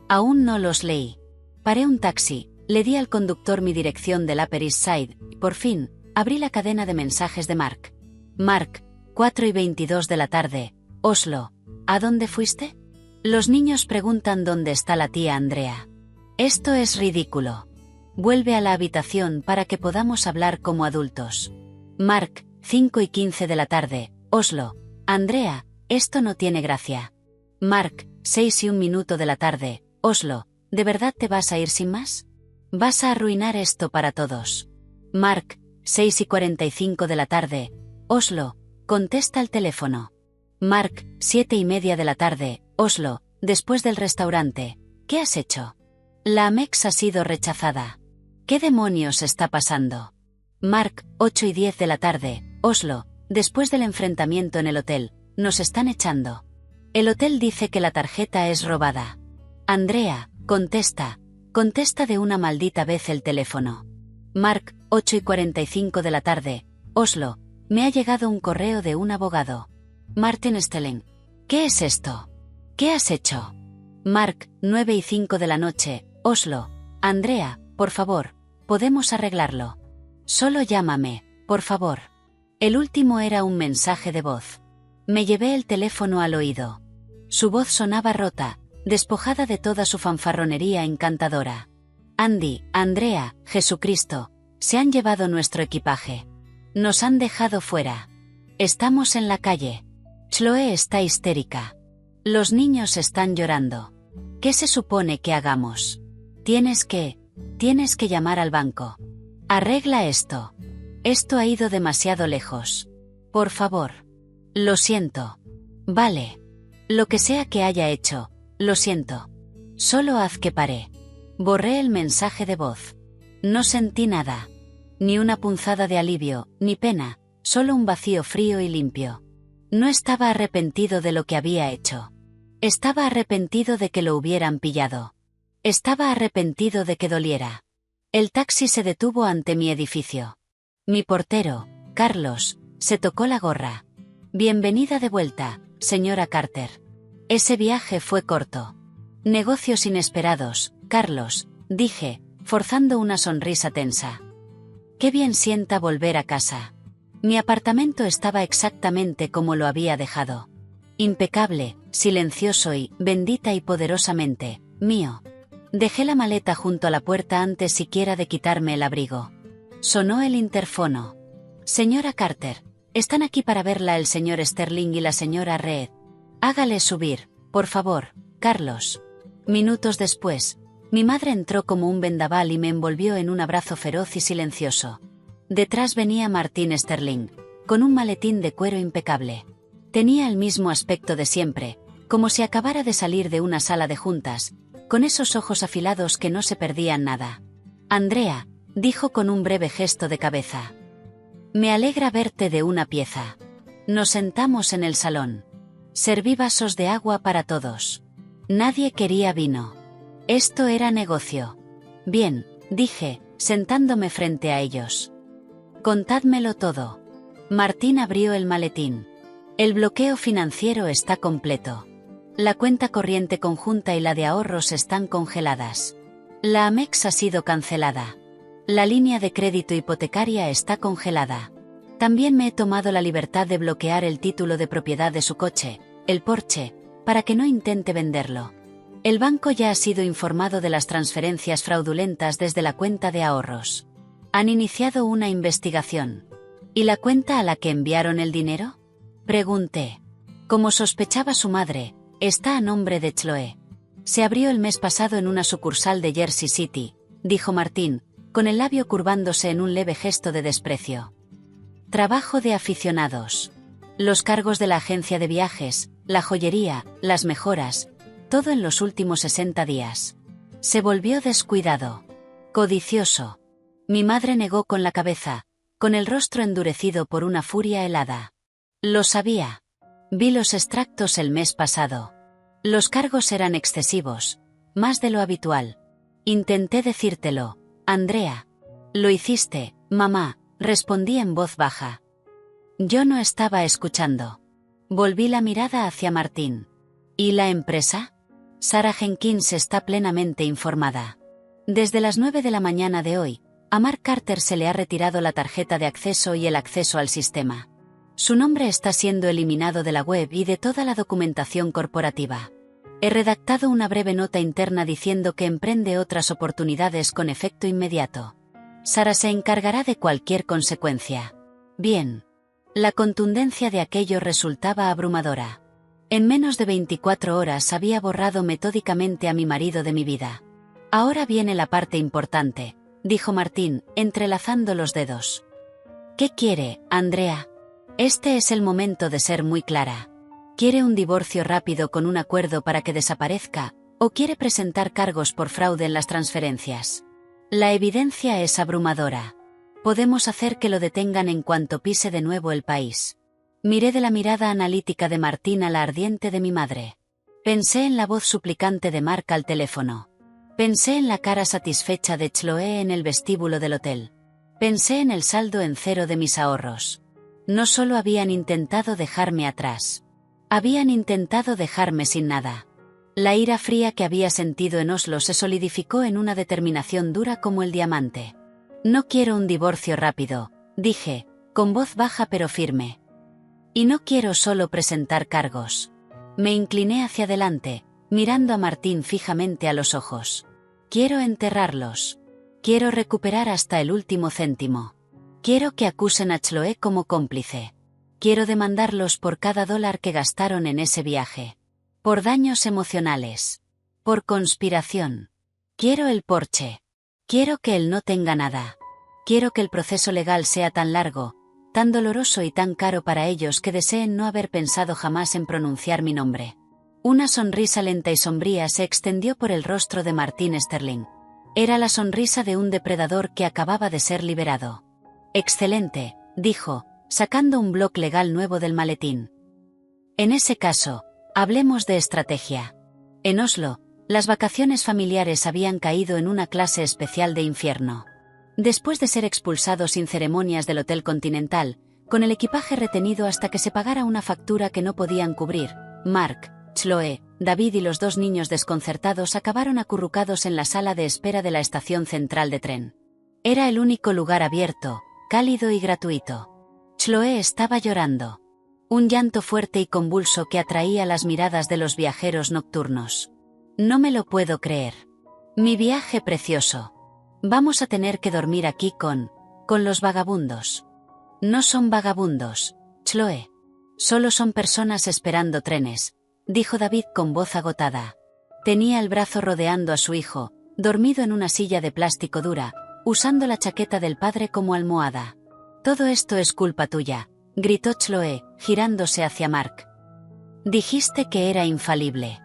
Aún no los leí. Paré un taxi, le di al conductor mi dirección del Upper East Side, y por fin, abrí la cadena de mensajes de Mark. Mark, 4:22 de la tarde, Oslo. ¿A dónde fuiste? Los niños preguntan dónde está la tía Andrea. Esto es ridículo. Vuelve a la habitación para que podamos hablar como adultos. Mark, 5:15 de la tarde, Oslo. Andrea, esto no tiene gracia. Mark, 6:01 de la tarde, Oslo. ¿De verdad te vas a ir sin más? Vas a arruinar esto para todos. Mark, 6:45 de la tarde, Oslo. Contesta el teléfono. Mark, 7:30 de la tarde, Oslo. Después del restaurante. ¿Qué has hecho? La Amex ha sido rechazada. ¿Qué demonios está pasando? Mark, 8:10 de la tarde, Oslo. Después del enfrentamiento en el hotel, nos están echando. El hotel dice que la tarjeta es robada. Andrea, contesta de una maldita vez el teléfono. Mark, 8:45 de la tarde, Oslo. Me ha llegado un correo de un abogado. Martin Sterling. ¿Qué es esto? ¿Qué has hecho? Mark, 9:05 de la noche, Oslo. Andrea, por favor, podemos arreglarlo. Solo llámame, por favor. El último era un mensaje de voz. Me llevé el teléfono al oído. Su voz sonaba rota, despojada de toda su fanfarronería encantadora. Andy, Andrea, Jesucristo, se han llevado nuestro equipaje. Nos han dejado fuera. Estamos en la calle. Chloe está histérica. Los niños están llorando. ¿Qué se supone que hagamos? Tienes que llamar al banco. Arregla esto. Esto ha ido demasiado lejos. Por favor. Lo siento. Vale. Lo que sea que haya hecho, lo siento. Solo haz que pare. Borré el mensaje de voz. No sentí nada. Ni una punzada de alivio, ni pena, solo un vacío frío y limpio. No estaba arrepentido de lo que había hecho. Estaba arrepentido de que lo hubieran pillado. Estaba arrepentido de que doliera. El taxi se detuvo ante mi edificio. Mi portero, Carlos, se tocó la gorra. Bienvenida de vuelta, señora Carter. Ese viaje fue corto. Negocios inesperados, Carlos, dije, forzando una sonrisa tensa. Qué bien sienta volver a casa. Mi apartamento estaba exactamente como lo había dejado. Impecable, silencioso y, bendita y poderosamente, mío. Dejé la maleta junto a la puerta antes siquiera de quitarme el abrigo. Sonó el interfono. Señora Carter, están aquí para verla el señor Sterling y la señora Reed. Hágale subir, por favor, Carlos. Minutos después, mi madre entró como un vendaval y me envolvió en un abrazo feroz y silencioso. Detrás venía Martin Sterling, con un maletín de cuero impecable. Tenía el mismo aspecto de siempre, como si acabara de salir de una sala de juntas, con esos ojos afilados que no se perdían nada. Andrea, dijo con un breve gesto de cabeza. Me alegra verte de una pieza. Nos sentamos en el salón. Serví vasos de agua para todos. Nadie quería vino. Esto era negocio. Bien, dije, sentándome frente a ellos. Contádmelo todo. Martín abrió el maletín. El bloqueo financiero está completo. La cuenta corriente conjunta y la de ahorros están congeladas. La Amex ha sido cancelada. La línea de crédito hipotecaria está congelada. También me he tomado la libertad de bloquear el título de propiedad de su coche, el Porsche, para que no intente venderlo. El banco ya ha sido informado de las transferencias fraudulentas desde la cuenta de ahorros. Han iniciado una investigación. ¿Y la cuenta a la que enviaron el dinero? Pregunté. Como sospechaba su madre, está a nombre de Chloe. Se abrió el mes pasado en una sucursal de Jersey City, dijo Martín, con el labio curvándose en un leve gesto de desprecio. Trabajo de aficionados. Los cargos de la agencia de viajes, la joyería, las mejoras, todo en los últimos 60 días. Se volvió descuidado. Codicioso. Mi madre negó con la cabeza, con el rostro endurecido por una furia helada. Lo sabía. Vi los extractos el mes pasado. Los cargos eran excesivos, más de lo habitual. Intenté decírtelo, Andrea. Lo hiciste, mamá, respondí en voz baja. Yo no estaba escuchando. Volví la mirada hacia Martín. ¿Y la empresa? Sarah Jenkins está plenamente informada. Desde las 9 de la mañana de hoy, a Mark Carter se le ha retirado la tarjeta de acceso y el acceso al sistema. Su nombre está siendo eliminado de la web y de toda la documentación corporativa. He redactado una breve nota interna diciendo que emprende otras oportunidades con efecto inmediato. Sarah se encargará de cualquier consecuencia. Bien. La contundencia de aquello resultaba abrumadora. En menos de 24 horas había borrado metódicamente a mi marido de mi vida. Ahora viene la parte importante, dijo Martín, entrelazando los dedos. ¿Qué quiere, Andrea? Este es el momento de ser muy clara. ¿Quiere un divorcio rápido con un acuerdo para que desaparezca, o quiere presentar cargos por fraude en las transferencias? La evidencia es abrumadora. Podemos hacer que lo detengan en cuanto pise de nuevo el país. Miré de la mirada analítica de Martín a la ardiente de mi madre. Pensé en la voz suplicante de Mark al teléfono. Pensé en la cara satisfecha de Chloe en el vestíbulo del hotel. Pensé en el saldo en cero de mis ahorros. No solo habían intentado dejarme atrás. Habían intentado dejarme sin nada. La ira fría que había sentido en Oslo se solidificó en una determinación dura como el diamante. No quiero un divorcio rápido, dije, con voz baja pero firme. Y no quiero solo presentar cargos. Me incliné hacia adelante, mirando a Martín fijamente a los ojos. Quiero enterrarlos. Quiero recuperar hasta el último céntimo. Quiero que acusen a Chloe como cómplice. Quiero demandarlos por cada dólar que gastaron en ese viaje. Por daños emocionales. Por conspiración. Quiero el Porsche. Quiero que él no tenga nada. Quiero que el proceso legal sea tan largo, tan doloroso y tan caro para ellos que deseen no haber pensado jamás en pronunciar mi nombre. Una sonrisa lenta y sombría se extendió por el rostro de Martín Sterling. Era la sonrisa de un depredador que acababa de ser liberado. Excelente, dijo, sacando un bloc legal nuevo del maletín. En ese caso, hablemos de estrategia. En Oslo, las vacaciones familiares habían caído en una clase especial de infierno. Después de ser expulsados sin ceremonias del Hotel Continental, con el equipaje retenido hasta que se pagara una factura que no podían cubrir, Mark, Chloe, David y los dos niños desconcertados acabaron acurrucados en la sala de espera de la estación central de tren. Era el único lugar abierto, cálido y gratuito. Chloe estaba llorando. Un llanto fuerte y convulso que atraía las miradas de los viajeros nocturnos. No me lo puedo creer. Mi viaje precioso. Vamos a tener que dormir aquí con los vagabundos. No son vagabundos, Chloe. Solo son personas esperando trenes, dijo David con voz agotada. Tenía el brazo rodeando a su hijo, dormido en una silla de plástico dura, usando la chaqueta del padre como almohada. Todo esto es culpa tuya, gritó Chloe, girándose hacia Mark. Dijiste que era infalible.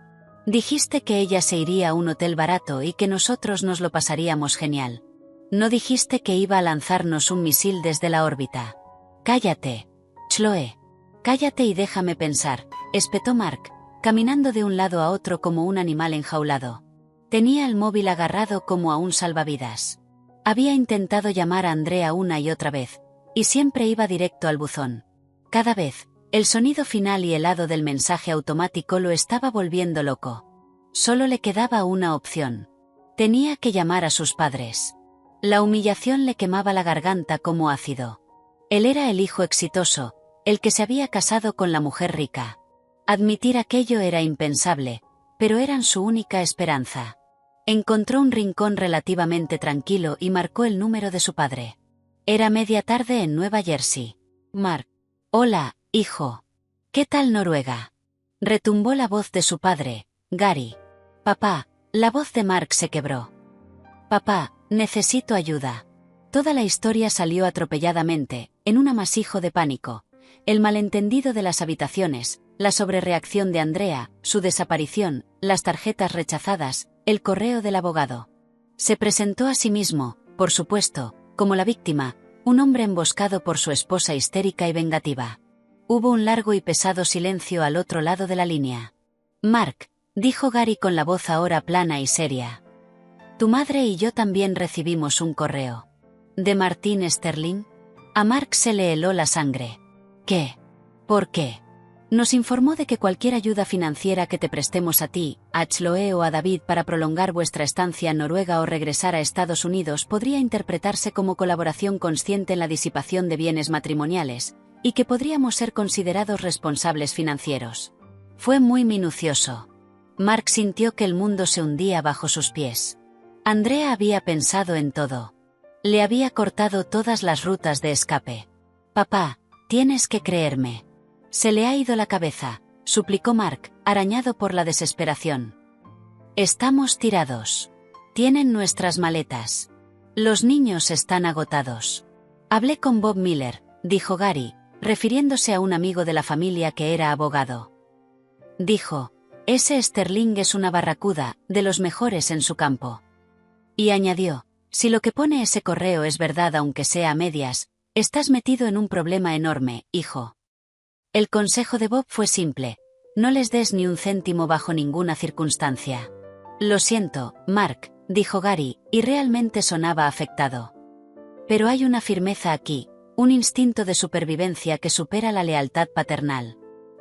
Dijiste que ella se iría a un hotel barato y que nosotros nos lo pasaríamos genial. No dijiste que iba a lanzarnos un misil desde la órbita. Cállate, Chloe. Cállate y déjame pensar, espetó Mark, caminando de un lado a otro como un animal enjaulado. Tenía el móvil agarrado como a un salvavidas. Había intentado llamar a Andrea una y otra vez, y siempre iba directo al buzón. Cada vez, el sonido final y helado del mensaje automático lo estaba volviendo loco. Solo le quedaba una opción. Tenía que llamar a sus padres. La humillación le quemaba la garganta como ácido. Él era el hijo exitoso, el que se había casado con la mujer rica. Admitir aquello era impensable, pero eran su única esperanza. Encontró un rincón relativamente tranquilo y marcó el número de su padre. Era media tarde en Nueva Jersey. Mark. Hola, hijo. ¿Qué tal Noruega? Retumbó la voz de su padre, Gary. Papá, la voz de Mark se quebró. Papá, necesito ayuda. Toda la historia salió atropelladamente, en un amasijo de pánico. El malentendido de las habitaciones, la sobrereacción de Andrea, su desaparición, las tarjetas rechazadas, el correo del abogado. Se presentó a sí mismo, por supuesto, como la víctima, un hombre emboscado por su esposa histérica y vengativa. Hubo un largo y pesado silencio al otro lado de la línea. «Mark», dijo Gary con la voz ahora plana y seria. «Tu madre y yo también recibimos un correo». ¿De Martin Sterling? A Mark se le heló la sangre. ¿Qué? ¿Por qué? Nos informó de que cualquier ayuda financiera que te prestemos a ti, a Chloe o a David para prolongar vuestra estancia en Noruega o regresar a Estados Unidos podría interpretarse como colaboración consciente en la disipación de bienes matrimoniales, y que podríamos ser considerados responsables financieros. Fue muy minucioso. Mark sintió que el mundo se hundía bajo sus pies. Andrea había pensado en todo. Le había cortado todas las rutas de escape. «Papá, tienes que creerme». Se le ha ido la cabeza, suplicó Mark, arañado por la desesperación. «Estamos tirados. Tienen nuestras maletas. Los niños están agotados». «Hablé con Bob Miller», dijo Gary, refiriéndose a un amigo de la familia que era abogado. Dijo: «Ese Sterling es una barracuda, de los mejores en su campo». Y añadió: «Si lo que pone ese correo es verdad aunque sea a medias, estás metido en un problema enorme, hijo». El consejo de Bob fue simple: no les des ni un céntimo bajo ninguna circunstancia. «Lo siento, Mark», dijo Gary, y realmente sonaba afectado. «Pero hay una firmeza aquí, un instinto de supervivencia que supera la lealtad paternal.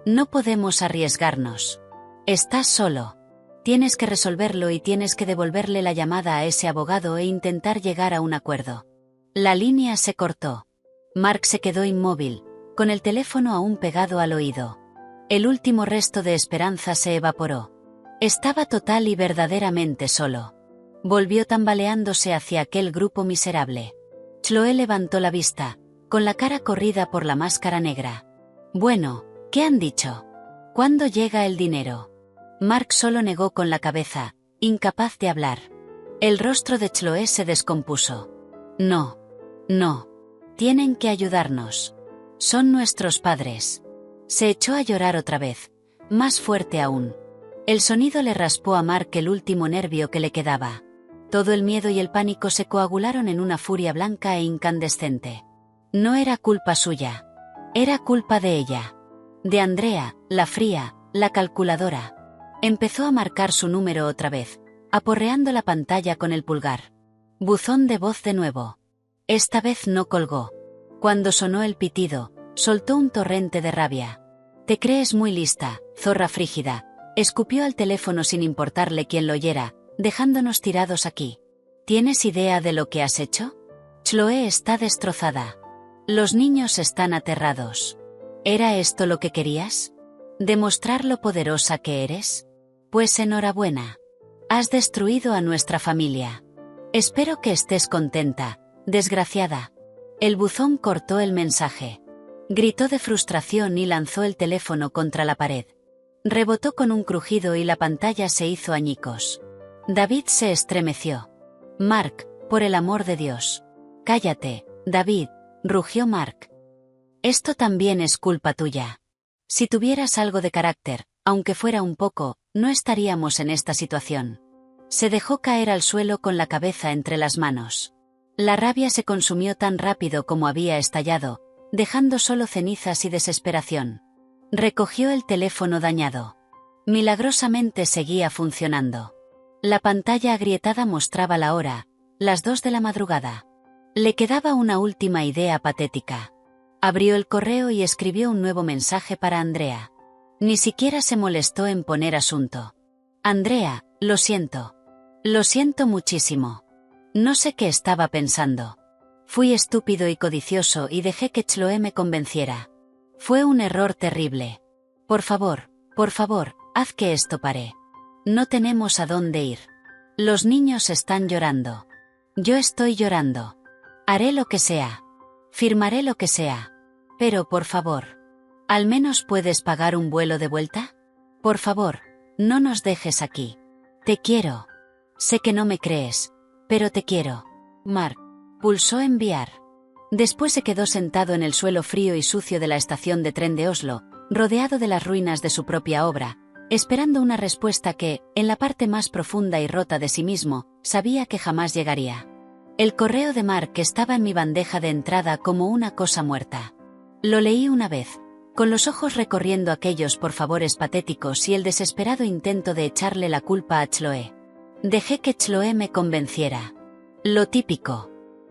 No podemos arriesgarnos. Estás solo. Tienes que resolverlo y tienes que devolverle la llamada a ese abogado e intentar llegar a un acuerdo». La línea se cortó. Mark se quedó inmóvil, con el teléfono aún pegado al oído. El último resto de esperanza se evaporó. Estaba total y verdaderamente solo. Volvió tambaleándose hacia aquel grupo miserable. Chloe levantó la vista, con la cara corrida por la máscara negra. «Bueno, ¿qué han dicho? ¿Cuándo llega el dinero?» Mark solo negó con la cabeza, incapaz de hablar. El rostro de Chloe se descompuso. «No. No. Tienen que ayudarnos. Son nuestros padres». Se echó a llorar otra vez, más fuerte aún. El sonido le raspó a Mark el último nervio que le quedaba. Todo el miedo y el pánico se coagularon en una furia blanca e incandescente. No era culpa suya. Era culpa de ella. De Andrea, la fría, la calculadora. Empezó a marcar su número otra vez, aporreando la pantalla con el pulgar. Buzón de voz de nuevo. Esta vez no colgó. Cuando sonó el pitido, soltó un torrente de rabia. «Te crees muy lista, zorra frígida», escupió al teléfono sin importarle quién lo oyera, dejándonos tirados aquí. «¿Tienes idea de lo que has hecho? Chloe está destrozada. Los niños están aterrados. ¿Era esto lo que querías? ¿Demostrar lo poderosa que eres? Pues enhorabuena. Has destruido a nuestra familia. Espero que estés contenta, desgraciada». El buzón cortó el mensaje. Gritó de frustración y lanzó el teléfono contra la pared. Rebotó con un crujido y la pantalla se hizo añicos. David se estremeció. «Mark, por el amor de Dios». «Cállate, David», rugió Mark. «Esto también es culpa tuya. Si tuvieras algo de carácter, aunque fuera un poco, no estaríamos en esta situación». Se dejó caer al suelo con la cabeza entre las manos. La rabia se consumió tan rápido como había estallado, dejando solo cenizas y desesperación. Recogió el teléfono dañado. Milagrosamente seguía funcionando. La pantalla agrietada mostraba la hora, las 2 de la madrugada. Le quedaba una última idea patética. Abrió el correo y escribió un nuevo mensaje para Andrea. Ni siquiera se molestó en poner asunto. «Andrea, lo siento. Lo siento muchísimo. No sé qué estaba pensando. Fui estúpido y codicioso y dejé que Chloe me convenciera. Fue un error terrible. Por favor, haz que esto pare. No tenemos a dónde ir. Los niños están llorando. Yo estoy llorando. Haré lo que sea. Firmaré lo que sea. Pero por favor, ¿al menos puedes pagar un vuelo de vuelta? Por favor, no nos dejes aquí. Te quiero. Sé que no me crees, pero te quiero. Mark. Pulsó enviar. Después se quedó sentado en el suelo frío y sucio de la estación de tren de Oslo, rodeado de las ruinas de su propia obra, esperando una respuesta que, en la parte más profunda y rota de sí mismo, sabía que jamás llegaría. El correo de Mark estaba en mi bandeja de entrada como una cosa muerta. Lo leí una vez, con los ojos recorriendo aquellos por favores patéticos y el desesperado intento de echarle la culpa a Chloe. Dejé que Chloe me convenciera. Lo típico.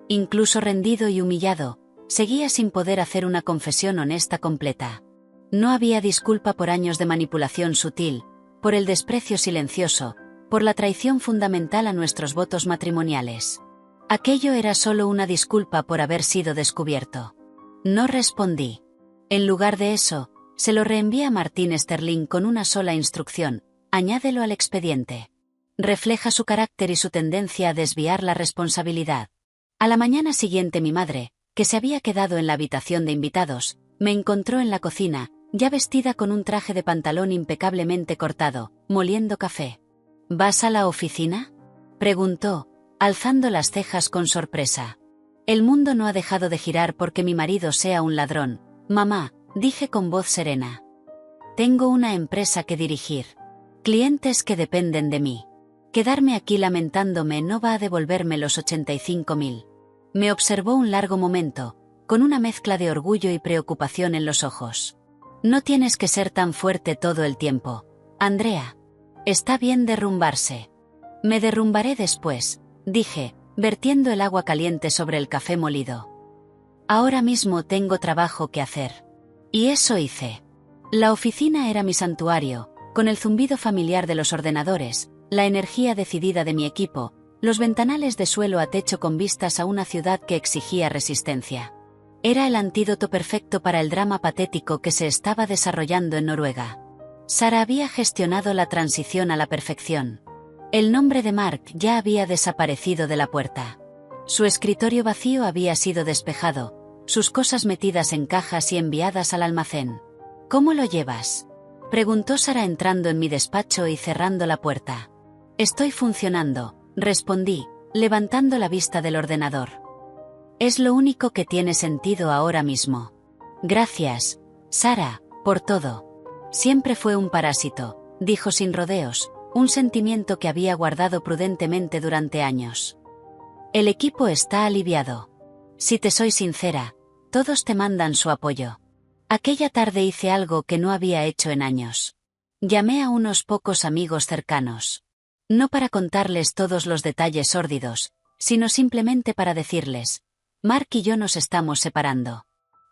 Incluso rendido y humillado, seguía sin poder hacer una confesión honesta completa. No había disculpa por años de manipulación sutil, por el desprecio silencioso, por la traición fundamental a nuestros votos matrimoniales. Aquello era solo una disculpa por haber sido descubierto. No respondí. En lugar de eso, se lo reenvié a Martín Sterling con una sola instrucción: añádelo al expediente. Refleja su carácter y su tendencia a desviar la responsabilidad. A la mañana siguiente mi madre, que se había quedado en la habitación de invitados, me encontró en la cocina, ya vestida con un traje de pantalón impecablemente cortado, moliendo café. ¿Vas a la oficina?, preguntó, alzando las cejas con sorpresa. El mundo no ha dejado de girar porque mi marido sea un ladrón, mamá, dije con voz serena. Tengo una empresa que dirigir. Clientes que dependen de mí. Quedarme aquí lamentándome no va a devolverme los 85.000. Me observó un largo momento, con una mezcla de orgullo y preocupación en los ojos. No tienes que ser tan fuerte todo el tiempo, Andrea. Está bien derrumbarse. Me derrumbaré después, dije, vertiendo el agua caliente sobre el café molido. Ahora mismo tengo trabajo que hacer. Y eso hice. La oficina era mi santuario, con el zumbido familiar de los ordenadores, la energía decidida de mi equipo, los ventanales de suelo a techo con vistas a una ciudad que exigía resistencia. Era el antídoto perfecto para el drama patético que se estaba desarrollando en Noruega. Sara había gestionado la transición a la perfección. El nombre de Mark ya había desaparecido de la puerta. Su escritorio vacío había sido despejado, sus cosas metidas en cajas y enviadas al almacén. ¿Cómo lo llevas?, preguntó Sara entrando en mi despacho y cerrando la puerta. Estoy funcionando, respondí, levantando la vista del ordenador. Es lo único que tiene sentido ahora mismo. Gracias, Sara, por todo. Siempre fue un parásito, dijo sin rodeos, un sentimiento que había guardado prudentemente durante años. El equipo está aliviado. Si te soy sincera, todos te mandan su apoyo. Aquella tarde hice algo que no había hecho en años. Llamé a unos pocos amigos cercanos. No para contarles todos los detalles sórdidos, sino simplemente para decirles: Mark y yo nos estamos separando.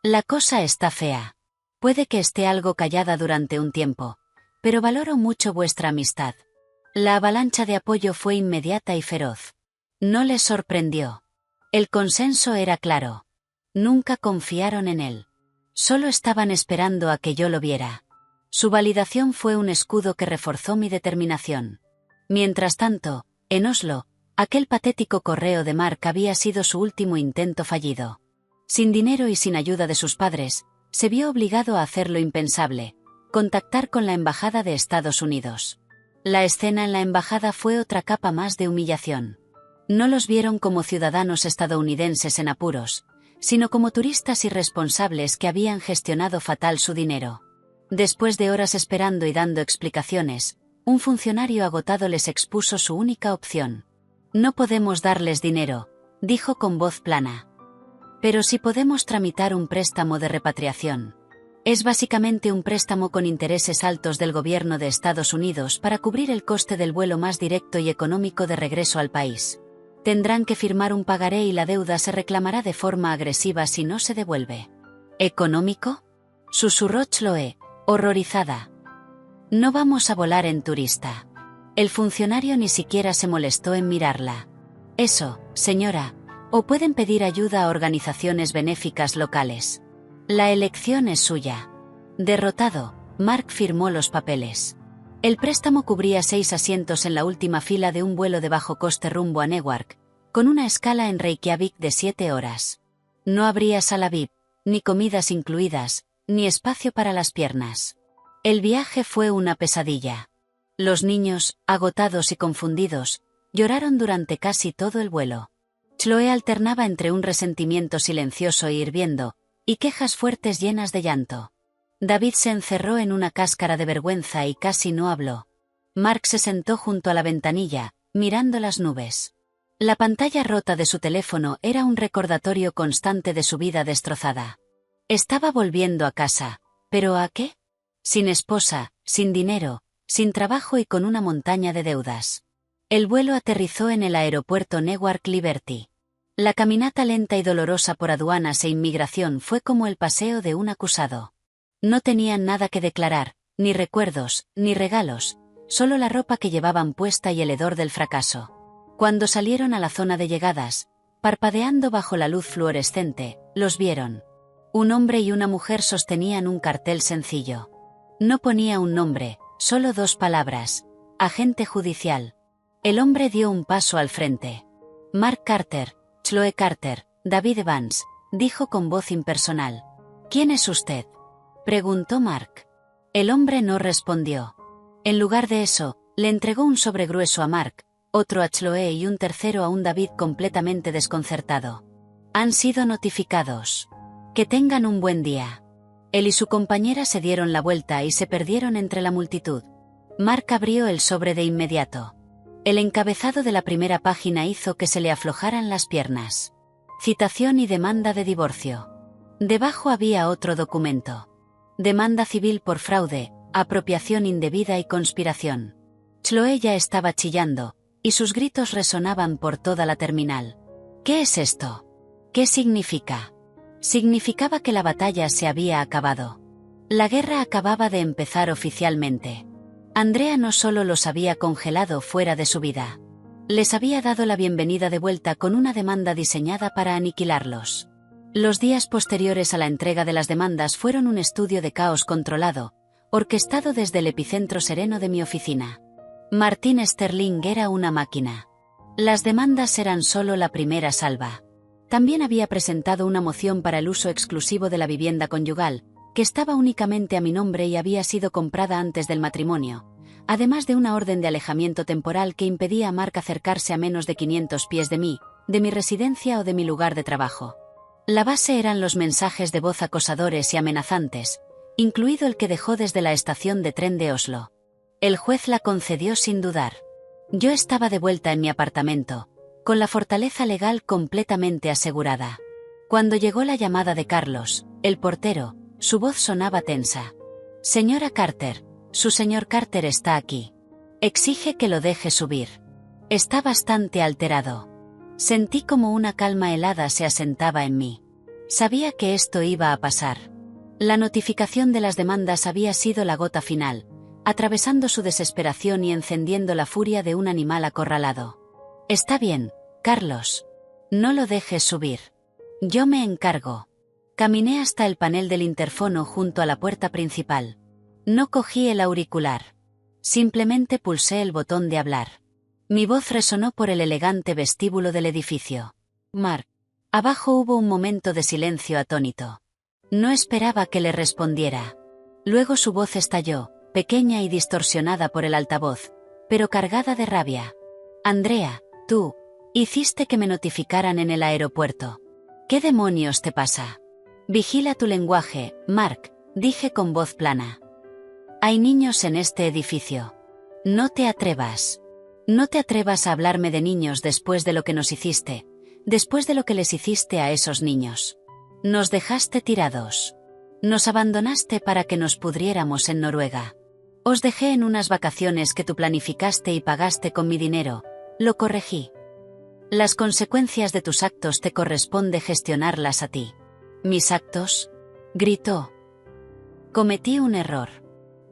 La cosa está fea. Puede que esté algo callada durante un tiempo, pero valoro mucho vuestra amistad. La avalancha de apoyo fue inmediata y feroz. No les sorprendió. El consenso era claro. Nunca confiaron en él. Solo estaban esperando a que yo lo viera. Su validación fue un escudo que reforzó mi determinación. Mientras tanto, en Oslo, aquel patético correo de Mark había sido su último intento fallido. Sin dinero y sin ayuda de sus padres, se vio obligado a hacer lo impensable: contactar con la Embajada de Estados Unidos. La escena en la embajada fue otra capa más de humillación. No los vieron como ciudadanos estadounidenses en apuros, sino como turistas irresponsables que habían gestionado fatal su dinero. Después de horas esperando y dando explicaciones, un funcionario agotado les expuso su única opción. No podemos darles dinero, dijo con voz plana. Pero sí podemos tramitar un préstamo de repatriación. Es básicamente un préstamo con intereses altos del gobierno de Estados Unidos para cubrir el coste del vuelo más directo y económico de regreso al país. Tendrán que firmar un pagaré y la deuda se reclamará de forma agresiva si no se devuelve. ¿Económico?, susurró Chloe, horrorizada. No vamos a volar en turista. El funcionario ni siquiera se molestó en mirarla. Eso, señora, o pueden pedir ayuda a organizaciones benéficas locales. La elección es suya. Derrotado, Mark firmó los papeles. El préstamo cubría 6 asientos en la última fila de un vuelo de bajo coste rumbo a Newark, con una escala en Reykjavik de 7 horas. No habría sala VIP, ni comidas incluidas, ni espacio para las piernas. El viaje fue una pesadilla. Los niños, agotados y confundidos, lloraron durante casi todo el vuelo. Chloe alternaba entre un resentimiento silencioso e hirviendo, y quejas fuertes llenas de llanto. David se encerró en una cáscara de vergüenza y casi no habló. Mark se sentó junto a la ventanilla, mirando las nubes. La pantalla rota de su teléfono era un recordatorio constante de su vida destrozada. Estaba volviendo a casa, ¿pero a qué? Sin esposa, sin dinero, sin trabajo y con una montaña de deudas. El vuelo aterrizó en el aeropuerto Newark Liberty. La caminata lenta y dolorosa por aduanas e inmigración fue como el paseo de un acusado. No tenían nada que declarar, ni recuerdos, ni regalos, solo la ropa que llevaban puesta y el hedor del fracaso. Cuando salieron a la zona de llegadas, parpadeando bajo la luz fluorescente, los vieron. Un hombre y una mujer sostenían un cartel sencillo. No ponía un nombre, solo 2 palabras: agente judicial. El hombre dio un paso al frente. Mark Carter, Chloe Carter, David Evans, dijo con voz impersonal. ¿Quién es usted?, preguntó Mark. El hombre no respondió. En lugar de eso, le entregó un sobre grueso a Mark, otro a Chloe y un tercero a un David completamente desconcertado. Han sido notificados. Que tengan un buen día. Él y su compañera se dieron la vuelta y se perdieron entre la multitud. Mark abrió el sobre de inmediato. El encabezado de la primera página hizo que se le aflojaran las piernas. Citación y demanda de divorcio. Debajo había otro documento. Demanda civil por fraude, apropiación indebida y conspiración. Chloe ya estaba chillando, y sus gritos resonaban por toda la terminal. ¿Qué es esto? ¿Qué significa? Significaba que la batalla se había acabado. La guerra acababa de empezar oficialmente. Andrea no solo los había congelado fuera de su vida. Les había dado la bienvenida de vuelta con una demanda diseñada para aniquilarlos. Los días posteriores a la entrega de las demandas fueron un estudio de caos controlado, orquestado desde el epicentro sereno de mi oficina. Martin Sterling era una máquina. Las demandas eran solo la primera salva. También había presentado una moción para el uso exclusivo de la vivienda conyugal, que estaba únicamente a mi nombre y había sido comprada antes del matrimonio, además de una orden de alejamiento temporal que impedía a Mark acercarse a menos de 500 pies de mí, de mi residencia o de mi lugar de trabajo. La base eran los mensajes de voz acosadores y amenazantes, incluido el que dejó desde la estación de tren de Oslo. El juez la concedió sin dudar. Yo estaba de vuelta en mi apartamento, con la fortaleza legal completamente asegurada. Cuando llegó la llamada de Carlos, el portero, su voz sonaba tensa. Señora Carter, su señor Carter está aquí. Exige que lo deje subir. Está bastante alterado. Sentí como una calma helada se asentaba en mí. Sabía que esto iba a pasar. La notificación de las demandas había sido la gota final, atravesando su desesperación y encendiendo la furia de un animal acorralado. Está bien, Carlos. No lo dejes subir. Yo me encargo. Caminé hasta el panel del interfono junto a la puerta principal. No cogí el auricular. Simplemente pulsé el botón de hablar. Mi voz resonó por el elegante vestíbulo del edificio. Mark. Abajo hubo un momento de silencio atónito. No esperaba que le respondiera. Luego su voz estalló, pequeña y distorsionada por el altavoz, pero cargada de rabia. Andrea, tú, hiciste que me notificaran en el aeropuerto. ¿Qué demonios te pasa? Vigila tu lenguaje, Mark, dije con voz plana. Hay niños en este edificio. No te atrevas. No te atrevas a hablarme de niños después de lo que nos hiciste, después de lo que les hiciste a esos niños. Nos dejaste tirados. Nos abandonaste para que nos pudriéramos en Noruega. Os dejé en unas vacaciones que tú planificaste y pagaste con mi dinero. Lo corregí. Las consecuencias de tus actos te corresponde gestionarlas a ti. ¿Mis actos?, gritó. Cometí un error.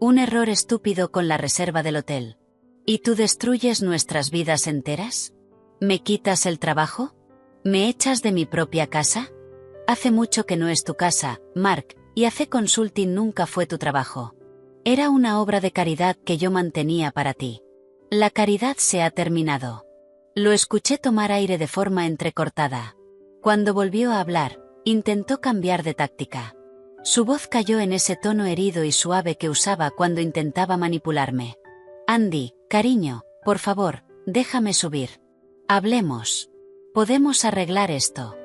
Un error estúpido con la reserva del hotel. ¿Y tú destruyes nuestras vidas enteras? ¿Me quitas el trabajo? ¿Me echas de mi propia casa? Hace mucho que no es tu casa, Mark, y AC Consulting nunca fue tu trabajo. Era una obra de caridad que yo mantenía para ti. La caridad se ha terminado. Lo escuché tomar aire de forma entrecortada. Cuando volvió a hablar, intentó cambiar de táctica. Su voz cayó en ese tono herido y suave que usaba cuando intentaba manipularme. Andy, cariño, por favor, déjame subir. Hablemos. Podemos arreglar esto.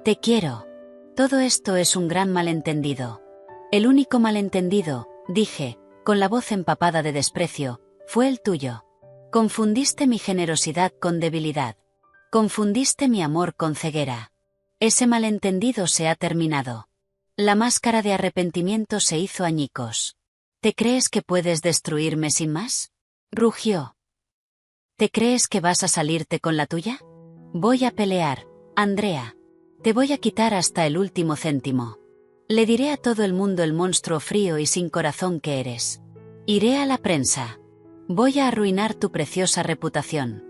Te quiero. Todo esto es un gran malentendido. El único malentendido, dije, con la voz empapada de desprecio, fue el tuyo. Confundiste mi generosidad con debilidad. Confundiste mi amor con ceguera. Ese malentendido se ha terminado. La máscara de arrepentimiento se hizo añicos. ¿Te crees que puedes destruirme sin más? Rugió. ¿Te crees que vas a salirte con la tuya? Voy a pelear, Andrea. Te voy a quitar hasta el último céntimo. Le diré a todo el mundo el monstruo frío y sin corazón que eres. Iré a la prensa. Voy a arruinar tu preciosa reputación.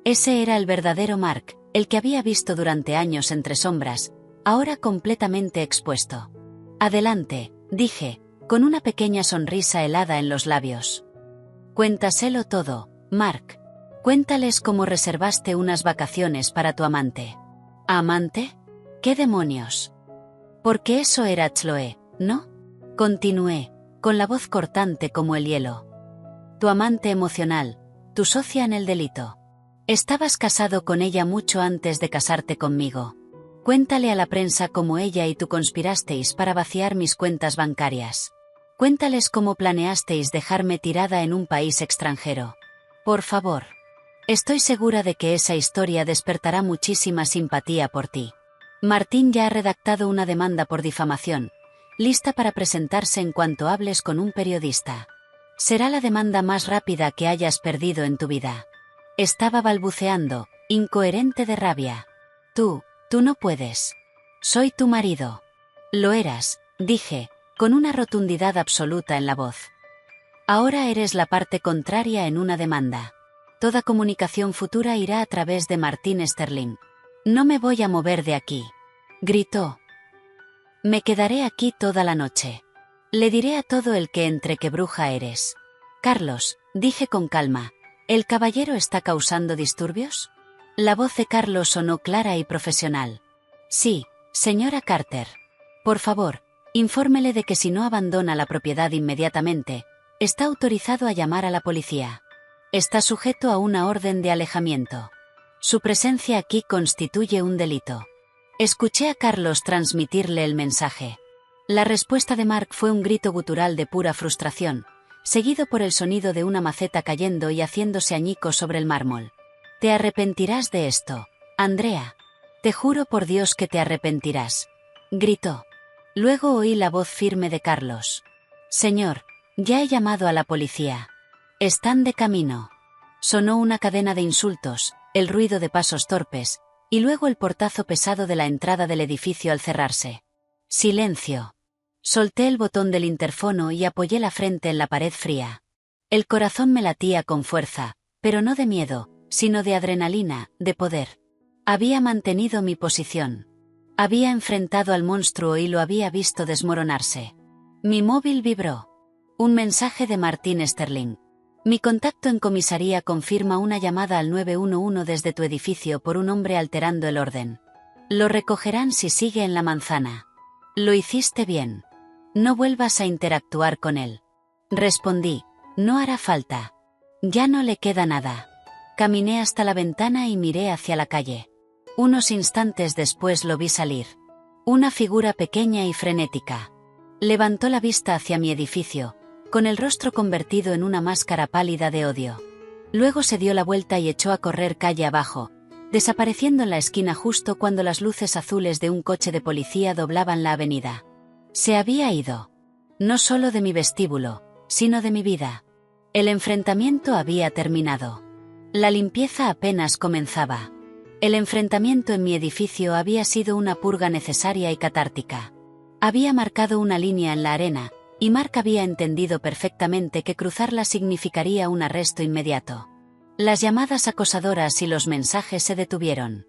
Ese era el verdadero Mark, el que había visto durante años entre sombras, ahora completamente expuesto. Adelante, dije, con una pequeña sonrisa helada en los labios. Cuéntaselo todo, Mark. Cuéntales cómo reservaste unas vacaciones para tu amante. ¿Amante? ¿Qué demonios? Porque eso era Chloe, ¿no? Continué, con la voz cortante como el hielo. Tu amante emocional, tu socia en el delito. Estabas casado con ella mucho antes de casarte conmigo. Cuéntale a la prensa cómo ella y tú conspirasteis para vaciar mis cuentas bancarias. Cuéntales cómo planeasteis dejarme tirada en un país extranjero. Por favor. Estoy segura de que esa historia despertará muchísima simpatía por ti. Martín ya ha redactado una demanda por difamación, lista para presentarse en cuanto hables con un periodista. Será la demanda más rápida que hayas perdido en tu vida. Estaba balbuceando, incoherente de rabia. Tú no puedes. Soy tu marido. Lo eras, dije, con una rotundidad absoluta en la voz. Ahora eres la parte contraria en una demanda. Toda comunicación futura irá a través de Martín Sterling. No me voy a mover de aquí. Gritó. Me quedaré aquí toda la noche. Le diré a todo el que entre qué bruja eres. Carlos, dije con calma, ¿el caballero está causando disturbios? La voz de Carlos sonó clara y profesional. Sí, señora Carter. Por favor, infórmele de que si no abandona la propiedad inmediatamente, está autorizado a llamar a la policía. Está sujeto a una orden de alejamiento. Su presencia aquí constituye un delito. Escuché a Carlos transmitirle el mensaje. La respuesta de Mark fue un grito gutural de pura frustración, seguido por el sonido de una maceta cayendo y haciéndose añicos sobre el mármol. Te arrepentirás de esto, Andrea. Te juro por Dios que te arrepentirás. Gritó. Luego oí la voz firme de Carlos. Señor, ya he llamado a la policía. Están de camino. Sonó una cadena de insultos, el ruido de pasos torpes, y luego el portazo pesado de la entrada del edificio al cerrarse. Silencio. Solté el botón del interfono y apoyé la frente en la pared fría. El corazón me latía con fuerza, pero no de miedo, sino de adrenalina, de poder. Había mantenido mi posición. Había enfrentado al monstruo y lo había visto desmoronarse. Mi móvil vibró. Un mensaje de Martín Sterling. Mi contacto en comisaría confirma una llamada al 911 desde tu edificio por un hombre alterando el orden. Lo recogerán si sigue en la manzana. Lo hiciste bien. No vuelvas a interactuar con él. Respondí, no hará falta. Ya no le queda nada. Caminé hasta la ventana y miré hacia la calle. Unos instantes después lo vi salir. Una figura pequeña y frenética. Levantó la vista hacia mi edificio, con el rostro convertido en una máscara pálida de odio. Luego se dio la vuelta y echó a correr calle abajo, desapareciendo en la esquina justo cuando las luces azules de un coche de policía doblaban la avenida. Se había ido. No solo de mi vestíbulo, sino de mi vida. El enfrentamiento había terminado. La limpieza apenas comenzaba. El enfrentamiento en mi edificio había sido una purga necesaria y catártica. Había marcado una línea en la arena, y Mark había entendido perfectamente que cruzarla significaría un arresto inmediato. Las llamadas acosadoras y los mensajes se detuvieron.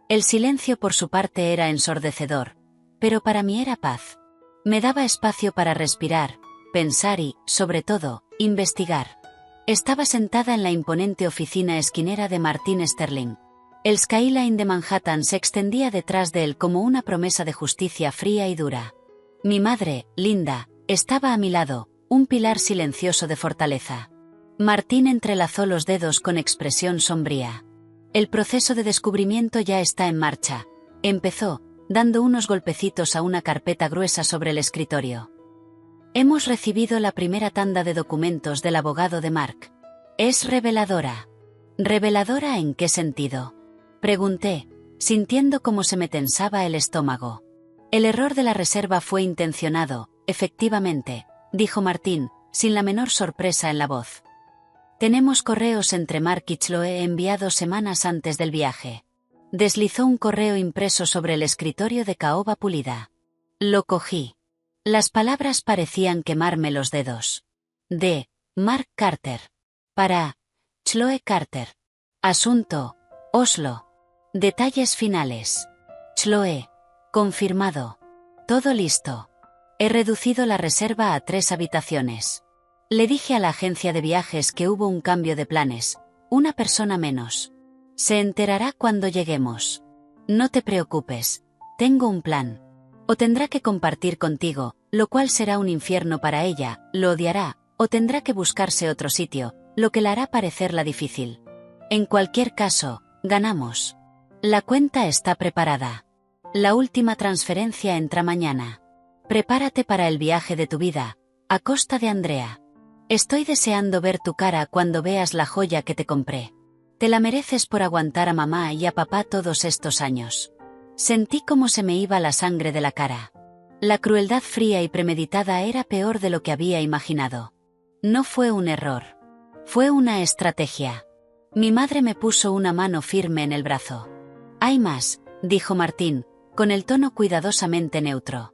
El silencio por su parte era ensordecedor, pero para mí era paz. Me daba espacio para respirar, pensar y, sobre todo, investigar. Estaba sentada en la imponente oficina esquinera de Martín Sterling. El skyline de Manhattan se extendía detrás de él como una promesa de justicia fría y dura. Mi madre, Linda, estaba a mi lado, un pilar silencioso de fortaleza. Martín entrelazó los dedos con expresión sombría. El proceso de descubrimiento ya está en marcha. Empezó, dando unos golpecitos a una carpeta gruesa sobre el escritorio. Hemos recibido la primera tanda de documentos del abogado de Mark. Es reveladora. ¿Reveladora en qué sentido? Pregunté, sintiendo cómo se me tensaba el estómago. El error de la reserva fue intencionado, efectivamente, dijo Martín, sin la menor sorpresa en la voz. Tenemos correos entre Mark y Chloe enviados semanas antes del viaje. Deslizó un correo impreso sobre el escritorio de caoba pulida. Lo cogí. Las palabras parecían quemarme los dedos. De Mark Carter. Para Chloe Carter. Asunto, Oslo. Detalles finales. Chloe. Confirmado. Todo listo. He reducido la reserva a 3 habitaciones. Le dije a la agencia de viajes que hubo un cambio de planes, una persona menos. Se enterará cuando lleguemos. No te preocupes, tengo un plan. O tendrá que compartir contigo, lo cual será un infierno para ella, lo odiará, o tendrá que buscarse otro sitio, lo que la hará parecerla difícil. En cualquier caso, ganamos. La cuenta está preparada. La última transferencia entra mañana. Prepárate para el viaje de tu vida, a costa de Andrea. Estoy deseando ver tu cara cuando veas la joya que te compré. Te la mereces por aguantar a mamá y a papá todos estos años. Sentí como se me iba la sangre de la cara. La crueldad fría y premeditada era peor de lo que había imaginado. No fue un error. Fue una estrategia. Mi madre me puso una mano firme en el brazo. Hay más, dijo Martín, con el tono cuidadosamente neutro.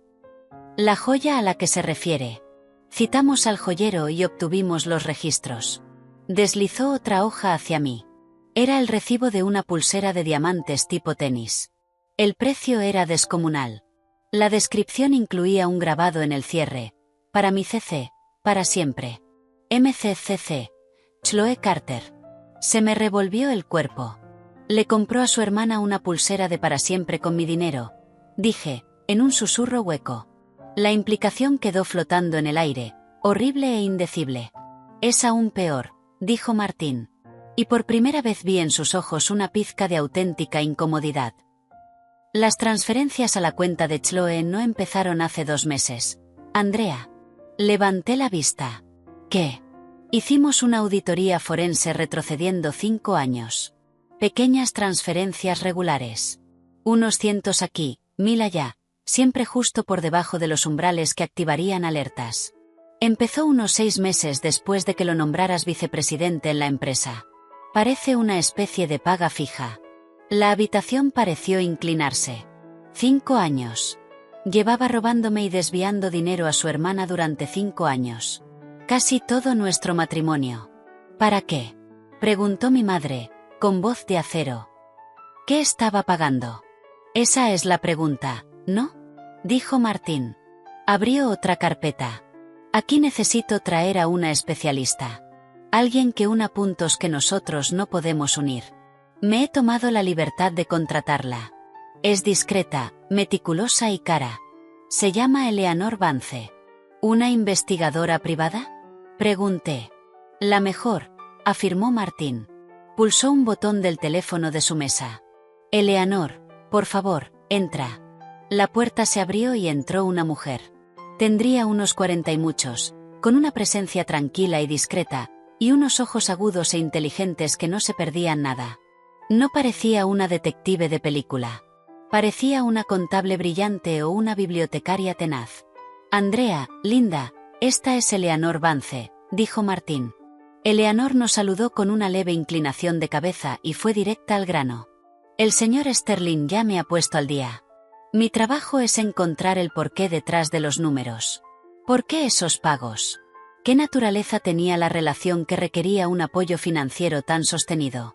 La joya a la que se refiere. Citamos al joyero y obtuvimos los registros. Deslizó otra hoja hacia mí. Era el recibo de una pulsera de diamantes tipo tenis. El precio era descomunal. La descripción incluía un grabado en el cierre. Para mi CC, para siempre. MCCC. Chloe Carter. Se me revolvió el cuerpo. Le compró a su hermana una pulsera de para siempre con mi dinero, dije, en un susurro hueco. La implicación quedó flotando en el aire, horrible e indecible. Es aún peor, dijo Martín. Y por primera vez vi en sus ojos una pizca de auténtica incomodidad. Las transferencias a la cuenta de Chloe no empezaron hace 2 meses. Andrea. Levanté la vista. ¿Qué? Hicimos una auditoría forense retrocediendo 5 años. Pequeñas transferencias regulares. Unos cientos aquí, 1000 allá. Siempre justo por debajo de los umbrales que activarían alertas. Empezó unos 6 meses después de que lo nombraras vicepresidente en la empresa. Parece una especie de paga fija. La habitación pareció inclinarse. 5 años. Llevaba robándome y desviando dinero a su hermana durante 5 años. Casi todo nuestro matrimonio. ¿Para qué? Preguntó mi madre, con voz de acero. ¿Qué estaba pagando? Esa es la pregunta, ¿no? Dijo Martín. Abrió otra carpeta. Aquí necesito traer a una especialista. Alguien que una puntos que nosotros no podemos unir. Me he tomado la libertad de contratarla. Es discreta, meticulosa y cara. Se llama Eleanor Vance. ¿Una investigadora privada? Pregunté. La mejor, afirmó Martín. Pulsó un botón del teléfono de su mesa. Eleanor, por favor, entra. La puerta se abrió y entró una mujer. Tendría unos 40 y muchos, con una presencia tranquila y discreta, y unos ojos agudos e inteligentes que no se perdían nada. No parecía una detective de película. Parecía una contable brillante o una bibliotecaria tenaz. Andrea, linda, esta es Eleanor Vance, dijo Martín. Eleanor nos saludó con una leve inclinación de cabeza y fue directa al grano. El señor Sterling ya me ha puesto al día. Mi trabajo es encontrar el porqué detrás de los números. ¿Por qué esos pagos? ¿Qué naturaleza tenía la relación que requería un apoyo financiero tan sostenido?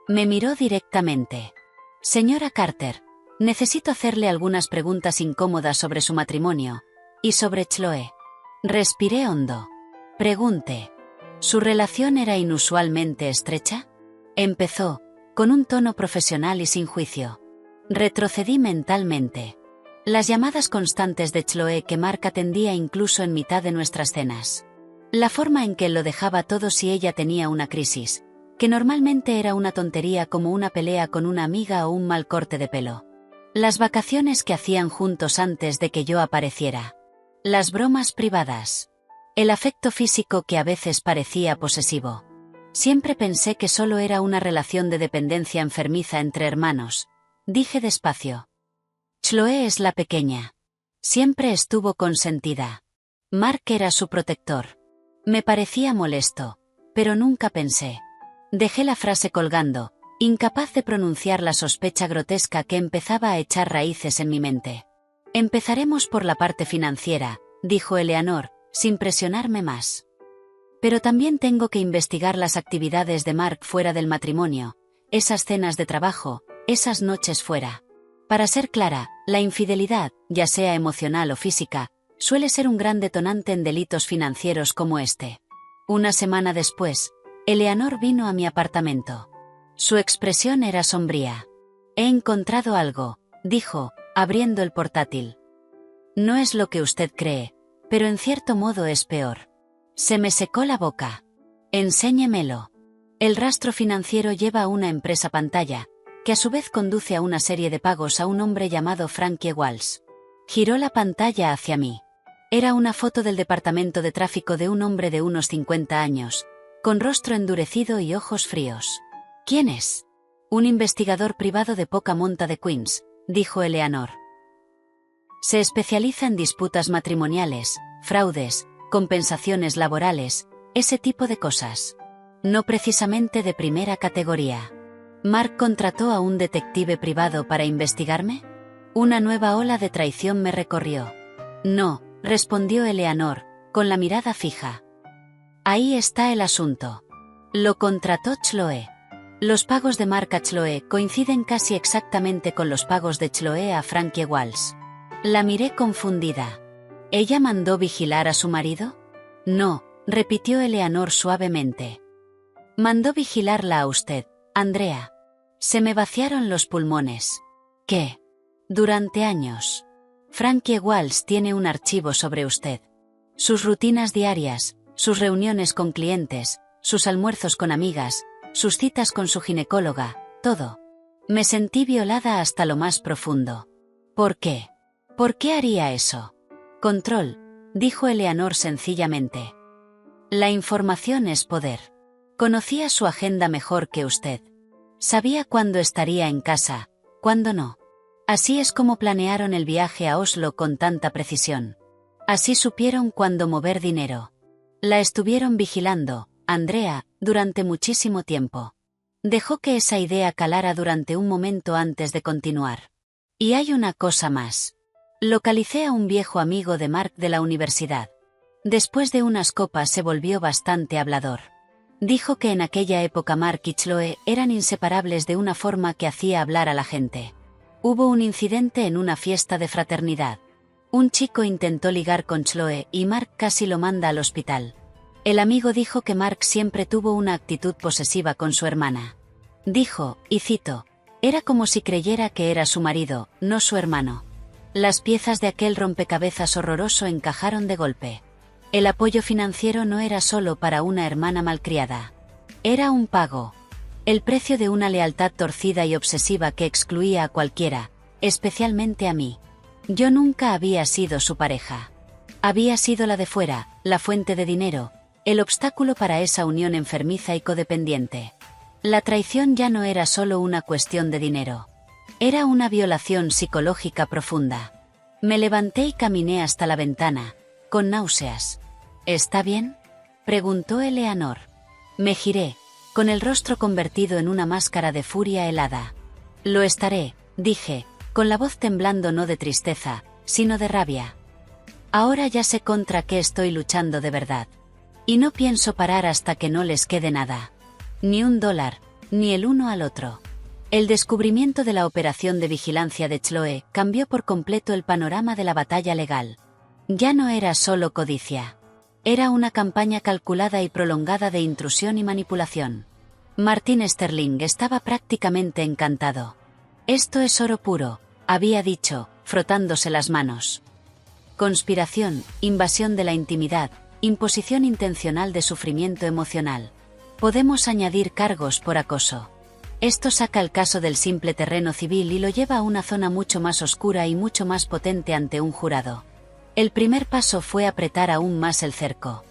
Me miró directamente. Señora Carter, necesito hacerle algunas preguntas incómodas sobre su matrimonio. Y sobre Chloe. Respiré hondo. Pregunte. ¿Su relación era inusualmente estrecha? Empezó, con un tono profesional y sin juicio. Retrocedí mentalmente. Las llamadas constantes de Chloe que Mark atendía incluso en mitad de nuestras cenas. La forma en que él lo dejaba todo si ella tenía una crisis. que normalmente era una tontería como una pelea con una amiga o un mal corte de pelo. Las vacaciones que hacían juntos antes de que yo apareciera. Las bromas privadas. El afecto físico que a veces parecía posesivo. Siempre pensé que solo era una relación de dependencia enfermiza entre hermanos. Dije despacio. Chloe es la pequeña. Siempre estuvo consentida. Mark era su protector. Me parecía molesto, pero nunca pensé. Dejé la frase colgando, incapaz de pronunciar la sospecha grotesca que empezaba a echar raíces en mi mente. Empezaremos por la parte financiera, dijo Eleanor, sin presionarme más. Pero también tengo que investigar las actividades de Mark fuera del matrimonio, esas cenas de trabajo, esas noches fuera. Para ser clara, la infidelidad, ya sea emocional o física, suele ser un gran detonante en delitos financieros como este. Una semana después, Eleanor vino a mi apartamento. Su expresión era sombría. He encontrado algo, dijo, abriendo el portátil. No es lo que usted cree, pero en cierto modo es peor. Se me secó la boca. Enséñemelo. El rastro financiero lleva a una empresa pantalla, que a su vez conduce a una serie de pagos a un hombre llamado Frankie Walsh. Giró la pantalla hacia mí. Era una foto del departamento de tráfico de un hombre de unos 50 años, con rostro endurecido y ojos fríos. ¿Quién es? Un investigador privado de poca monta de Queens, dijo Eleanor. Se especializa en disputas matrimoniales, fraudes, compensaciones laborales, ese tipo de cosas. No precisamente de primera categoría. ¿Mark contrató a un detective privado para investigarme? Una nueva ola de traición me recorrió. No, respondió Eleanor, con la mirada fija. Ahí está el asunto. Lo contrató Chloe. Los pagos de Mark a Chloe coinciden casi exactamente con los pagos de Chloe a Frankie Walsh. La miré confundida. ¿Ella mandó vigilar a su marido? No, repitió Eleanor suavemente. Mandó vigilarla a usted, Andrea. Se me vaciaron los pulmones. ¿Qué? Durante años. Frankie Walsh tiene un archivo sobre usted. Sus rutinas diarias, sus reuniones con clientes, sus almuerzos con amigas, sus citas con su ginecóloga, todo. Me sentí violada hasta lo más profundo. ¿Por qué? ¿Por qué haría eso? Control, dijo Eleanor sencillamente. La información es poder. Conocía su agenda mejor que usted. Sabía cuándo estaría en casa, cuándo no. Así es como planearon el viaje a Oslo con tanta precisión. Así supieron cuándo mover dinero. La estuvieron vigilando, Andrea, durante muchísimo tiempo. Dejó que esa idea calara durante un momento antes de continuar. Y hay una cosa más. Localicé a un viejo amigo de Mark de la universidad. Después de unas copas se volvió bastante hablador. Dijo que en aquella época Mark y Chloe eran inseparables de una forma que hacía hablar a la gente. Hubo un incidente en una fiesta de fraternidad. Un chico intentó ligar con Chloe y Mark casi lo manda al hospital. El amigo dijo que Mark siempre tuvo una actitud posesiva con su hermana. Dijo, y cito, era como si creyera que era su marido, no su hermano. Las piezas de aquel rompecabezas horroroso encajaron de golpe. El apoyo financiero no era solo para una hermana malcriada. Era un pago. El precio de una lealtad torcida y obsesiva que excluía a cualquiera, especialmente a mí. Yo nunca había sido su pareja. Había sido la de fuera, la fuente de dinero, el obstáculo para esa unión enfermiza y codependiente. La traición ya no era solo una cuestión de dinero. Era una violación psicológica profunda. Me levanté y caminé hasta la ventana, con náuseas. ¿Está bien?, preguntó Eleanor. Me giré, con el rostro convertido en una máscara de furia helada. Lo estaré, dije, con la voz temblando no de tristeza, sino de rabia. Ahora ya sé contra qué estoy luchando de verdad. Y no pienso parar hasta que no les quede nada. Ni $1, ni el uno al otro. El descubrimiento de la operación de vigilancia de Chloe cambió por completo el panorama de la batalla legal. Ya no era solo codicia. Era una campaña calculada y prolongada de intrusión y manipulación. Martin Sterling estaba prácticamente encantado. Esto es oro puro, había dicho, frotándose las manos. Conspiración, invasión de la intimidad, imposición intencional de sufrimiento emocional. Podemos añadir cargos por acoso. Esto saca el caso del simple terreno civil y lo lleva a una zona mucho más oscura y mucho más potente ante un jurado. El primer paso fue apretar aún más el cerco.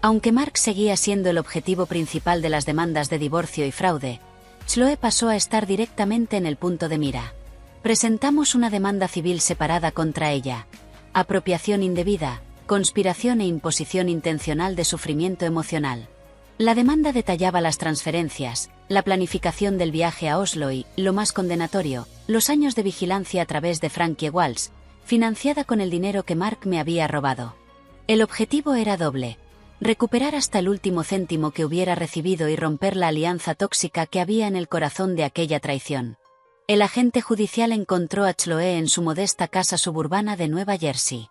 Aunque Mark seguía siendo el objetivo principal de las demandas de divorcio y fraude, Chloe pasó a estar directamente en el punto de mira. Presentamos una demanda civil separada contra ella: apropiación indebida, conspiración e imposición intencional de sufrimiento emocional. La demanda detallaba las transferencias, la planificación del viaje a Oslo y, lo más condenatorio, los años de vigilancia a través de Frankie Walsh, financiada con el dinero que Mark me había robado. El objetivo era doble: recuperar hasta el último céntimo que hubiera recibido y romper la alianza tóxica que había en el corazón de aquella traición. El agente judicial encontró a Chloe en su modesta casa suburbana de Nueva Jersey.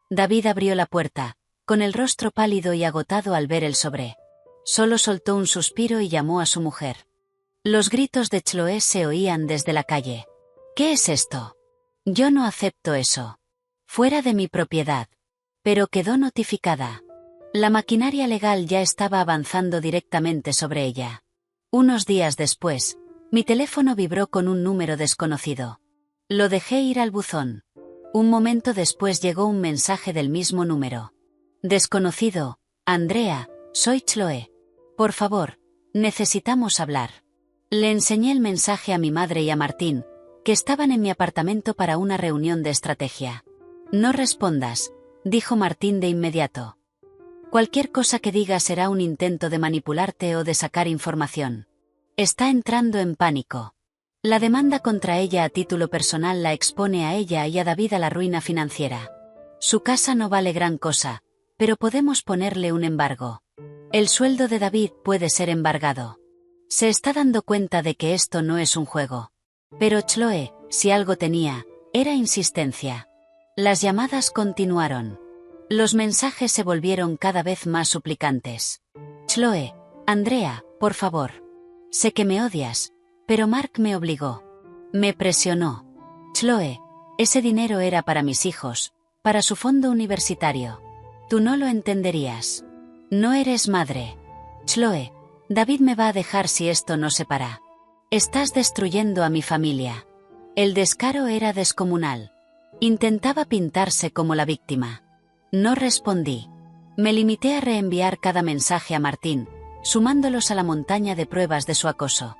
David abrió la puerta, con el rostro pálido y agotado al ver el sobre. Solo soltó un suspiro y llamó a su mujer. Los gritos de Chloe se oían desde la calle. ¿Qué es esto? Yo no acepto eso. Fuera de mi propiedad. Pero quedó notificada. La maquinaria legal ya estaba avanzando directamente sobre ella. Unos días después, mi teléfono vibró con un número desconocido. Lo dejé ir al buzón. Un momento después llegó un mensaje del mismo número. Desconocido: Andrea, soy Chloe. Por favor, necesitamos hablar. Le enseñé el mensaje a mi madre y a Martín, que estaban en mi apartamento para una reunión de estrategia. No respondas, dijo Martín de inmediato. Cualquier cosa que diga será un intento de manipularte o de sacar información. Está entrando en pánico. La demanda contra ella a título personal la expone a ella y a David a la ruina financiera. Su casa no vale gran cosa, pero podemos ponerle un embargo. El sueldo de David puede ser embargado. Se está dando cuenta de que esto no es un juego. Pero Chloe, si algo tenía, era insistencia. Las llamadas continuaron. Los mensajes se volvieron cada vez más suplicantes. Chloe: Andrea, por favor. Sé que me odias, pero Mark me obligó. Me presionó. Chloe, ese dinero era para mis hijos, para su fondo universitario. Tú no lo entenderías. No eres madre. Chloe, David me va a dejar si esto no se para. Estás destruyendo a mi familia. El descaro era descomunal. Intentaba pintarse como la víctima. No respondí. Me limité a reenviar cada mensaje a Martín, sumándolos a la montaña de pruebas de su acoso.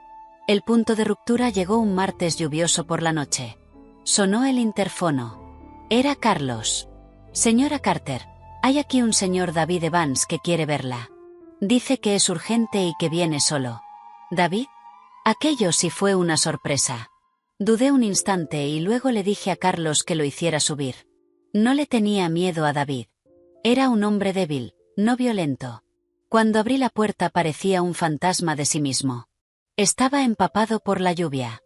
El punto de ruptura llegó un martes lluvioso por la noche. Sonó el interfono. Era Carlos. Señora Carter, hay aquí un señor David Evans que quiere verla. Dice que es urgente y que viene solo. ¿David? Aquello sí fue una sorpresa. Dudé un instante y luego le dije a Carlos que lo hiciera subir. No le tenía miedo a David. Era un hombre débil, no violento. Cuando abrí la puerta parecía un fantasma de sí mismo. Estaba empapado por la lluvia.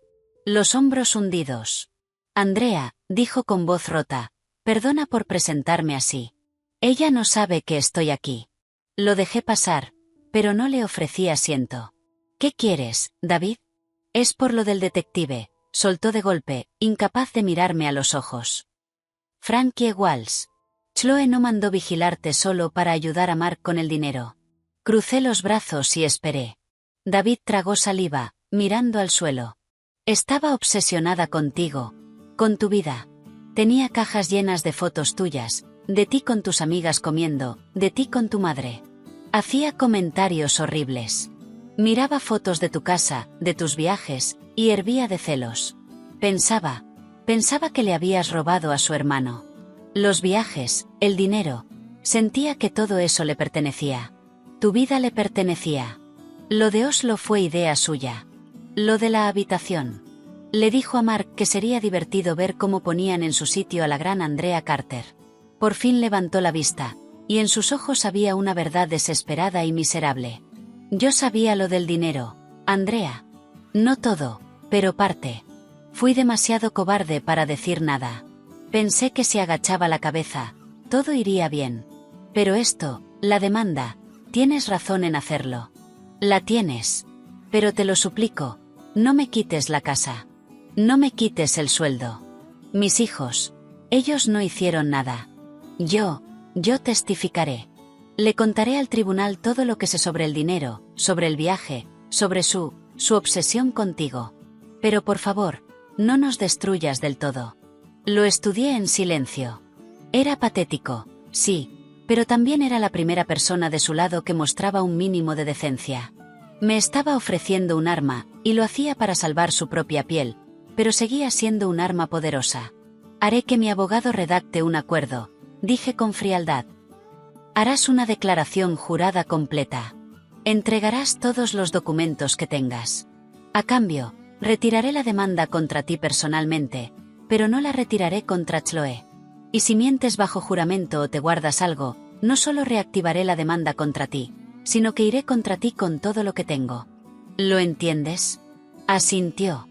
Los hombros hundidos. Andrea, dijo con voz rota, perdona por presentarme así. Ella no sabe que estoy aquí. Lo dejé pasar, pero no le ofrecí asiento. ¿Qué quieres, David? Es por lo del detective, soltó de golpe, incapaz de mirarme a los ojos. Frankie Walsh. Chloe no mandó vigilarte solo para ayudar a Mark con el dinero. Crucé los brazos y esperé. David tragó saliva, mirando al suelo. Estaba obsesionada contigo, con tu vida. Tenía cajas llenas de fotos tuyas, de ti con tus amigas comiendo, de ti con tu madre. Hacía comentarios horribles. Miraba fotos de tu casa, de tus viajes, y hervía de celos. Pensaba que le habías robado a su hermano. Los viajes, el dinero. Sentía que todo eso le pertenecía. Tu vida le pertenecía. Lo de Oslo fue idea suya. Lo de la habitación. Le dijo a Mark que sería divertido ver cómo ponían en su sitio a la gran Andrea Carter. Por fin levantó la vista, y en sus ojos había una verdad desesperada y miserable. Yo sabía lo del dinero, Andrea. No todo, pero parte. Fui demasiado cobarde para decir nada. Pensé que si agachaba la cabeza, todo iría bien. Pero esto, la demanda, tienes razón en hacerlo. La tienes. Pero te lo suplico, no me quites la casa. No me quites el sueldo. Mis hijos, ellos no hicieron nada. Yo testificaré. Le contaré al tribunal todo lo que sé sobre el dinero, sobre el viaje, sobre su obsesión contigo. Pero por favor, no nos destruyas del todo. Lo estudié en silencio. Era patético, sí, pero también era la primera persona de su lado que mostraba un mínimo de decencia. Me estaba ofreciendo un arma, y lo hacía para salvar su propia piel, pero seguía siendo un arma poderosa. Haré que mi abogado redacte un acuerdo, dije con frialdad. Harás una declaración jurada completa. Entregarás todos los documentos que tengas. A cambio, retiraré la demanda contra ti personalmente, pero no la retiraré contra Chloe. Y si mientes bajo juramento o te guardas algo, no solo reactivaré la demanda contra ti, sino que iré contra ti con todo lo que tengo. ¿Lo entiendes? Asintió.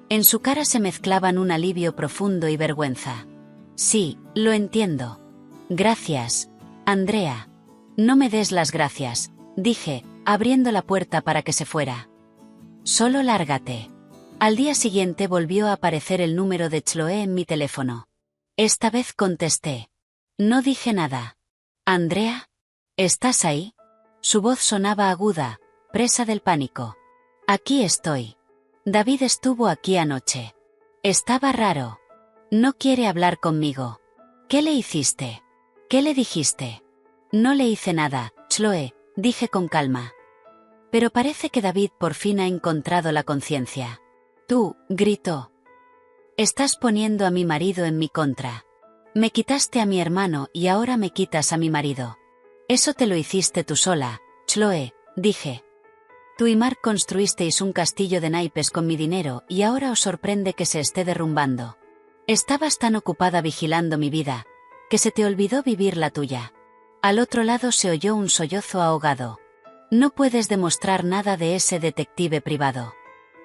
En su cara se mezclaban un alivio profundo y vergüenza. Sí, lo entiendo. Gracias, Andrea. No me des las gracias, dije, abriendo la puerta para que se fuera. Solo lárgate. Al día siguiente volvió a aparecer el número de Chloe en mi teléfono. Esta vez contesté. No dije nada. Andrea, ¿estás ahí? Su voz sonaba aguda, presa del pánico. Aquí estoy. David estuvo aquí anoche. Estaba raro. No quiere hablar conmigo. ¿Qué le hiciste? ¿Qué le dijiste? No le hice nada, Chloe, dije con calma. Pero parece que David por fin ha encontrado la conciencia. Tú, gritó. Estás poniendo a mi marido en mi contra. Me quitaste a mi hermano y ahora me quitas a mi marido. Eso te lo hiciste tú sola, Chloe, dije. Tú y Mark construisteis un castillo de naipes con mi dinero y ahora os sorprende que se esté derrumbando. Estabas tan ocupada vigilando mi vida, que se te olvidó vivir la tuya. Al otro lado se oyó un sollozo ahogado. No puedes demostrar nada de ese detective privado.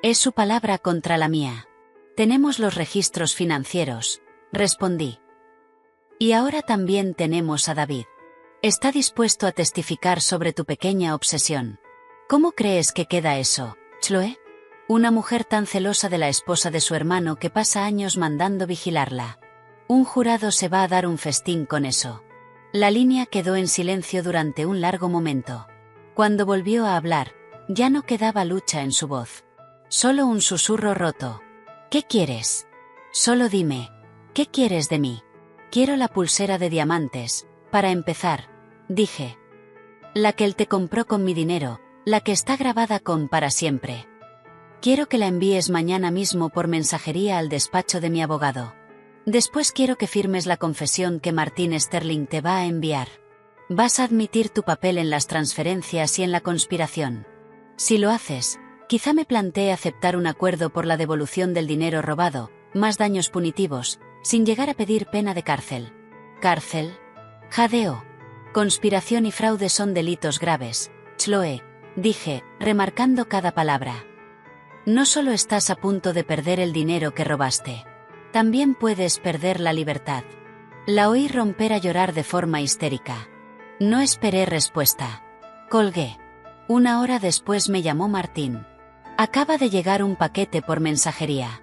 Es su palabra contra la mía. Tenemos los registros financieros, respondí. Y ahora también tenemos a David. Está dispuesto a testificar sobre tu pequeña obsesión. ¿Cómo crees que queda eso, Chloe? Una mujer tan celosa de la esposa de su hermano que pasa años mandando vigilarla. Un jurado se va a dar un festín con eso. La línea quedó en silencio durante un largo momento. Cuando volvió a hablar, ya no quedaba lucha en su voz. Solo un susurro roto. ¿Qué quieres? Solo dime, ¿qué quieres de mí? Quiero la pulsera de diamantes, para empezar, dije. La que él te compró con mi dinero, la que está grabada con para siempre. Quiero que la envíes mañana mismo por mensajería al despacho de mi abogado. Después quiero que firmes la confesión que Martin Sterling te va a enviar. Vas a admitir tu papel en las transferencias y en la conspiración. Si lo haces, quizá me plantee aceptar un acuerdo por la devolución del dinero robado, más daños punitivos, sin llegar a pedir pena de cárcel. ¿Cárcel? Jadeó. Conspiración y fraude son delitos graves, Chloe, dije, remarcando cada palabra. No solo estás a punto de perder el dinero que robaste. También puedes perder la libertad. La oí romper a llorar de forma histérica. No esperé respuesta. Colgué. Una hora después me llamó Martín. Acaba de llegar un paquete por mensajería.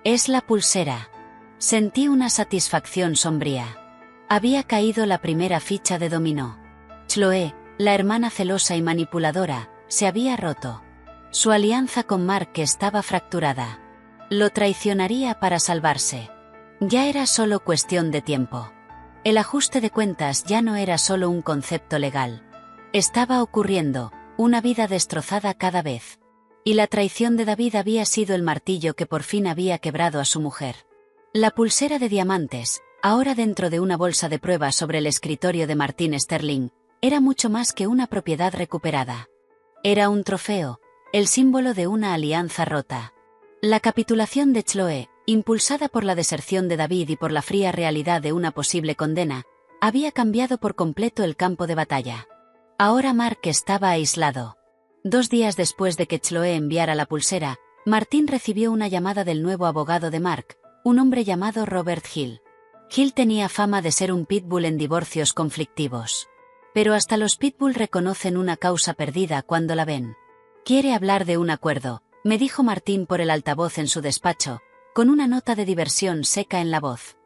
Es la pulsera. Sentí una satisfacción sombría. Había caído la primera ficha de dominó. Chloe, la hermana celosa y manipuladora, se había roto. Su alianza con Mark estaba fracturada. Lo traicionaría para salvarse. Ya era solo cuestión de tiempo. El ajuste de cuentas ya no era solo un concepto legal. Estaba ocurriendo, una vida destrozada cada vez. Y la traición de David había sido el martillo que por fin había quebrado a su mujer. La pulsera de diamantes, ahora dentro de una bolsa de pruebas sobre el escritorio de Martin Sterling, era mucho más que una propiedad recuperada. Era un trofeo, el símbolo de una alianza rota. La capitulación de Chloe, impulsada por la deserción de David y por la fría realidad de una posible condena, había cambiado por completo el campo de batalla. Ahora Mark estaba aislado. 2 días después de que Chloe enviara la pulsera, Martin recibió una llamada del nuevo abogado de Mark, un hombre llamado Robert Hill. Hill tenía fama de ser un pitbull en divorcios conflictivos. Pero hasta los pitbull reconocen una causa perdida cuando la ven. Quiere hablar de un acuerdo, me dijo Martín por el altavoz en su despacho, con una nota de diversión seca en la voz.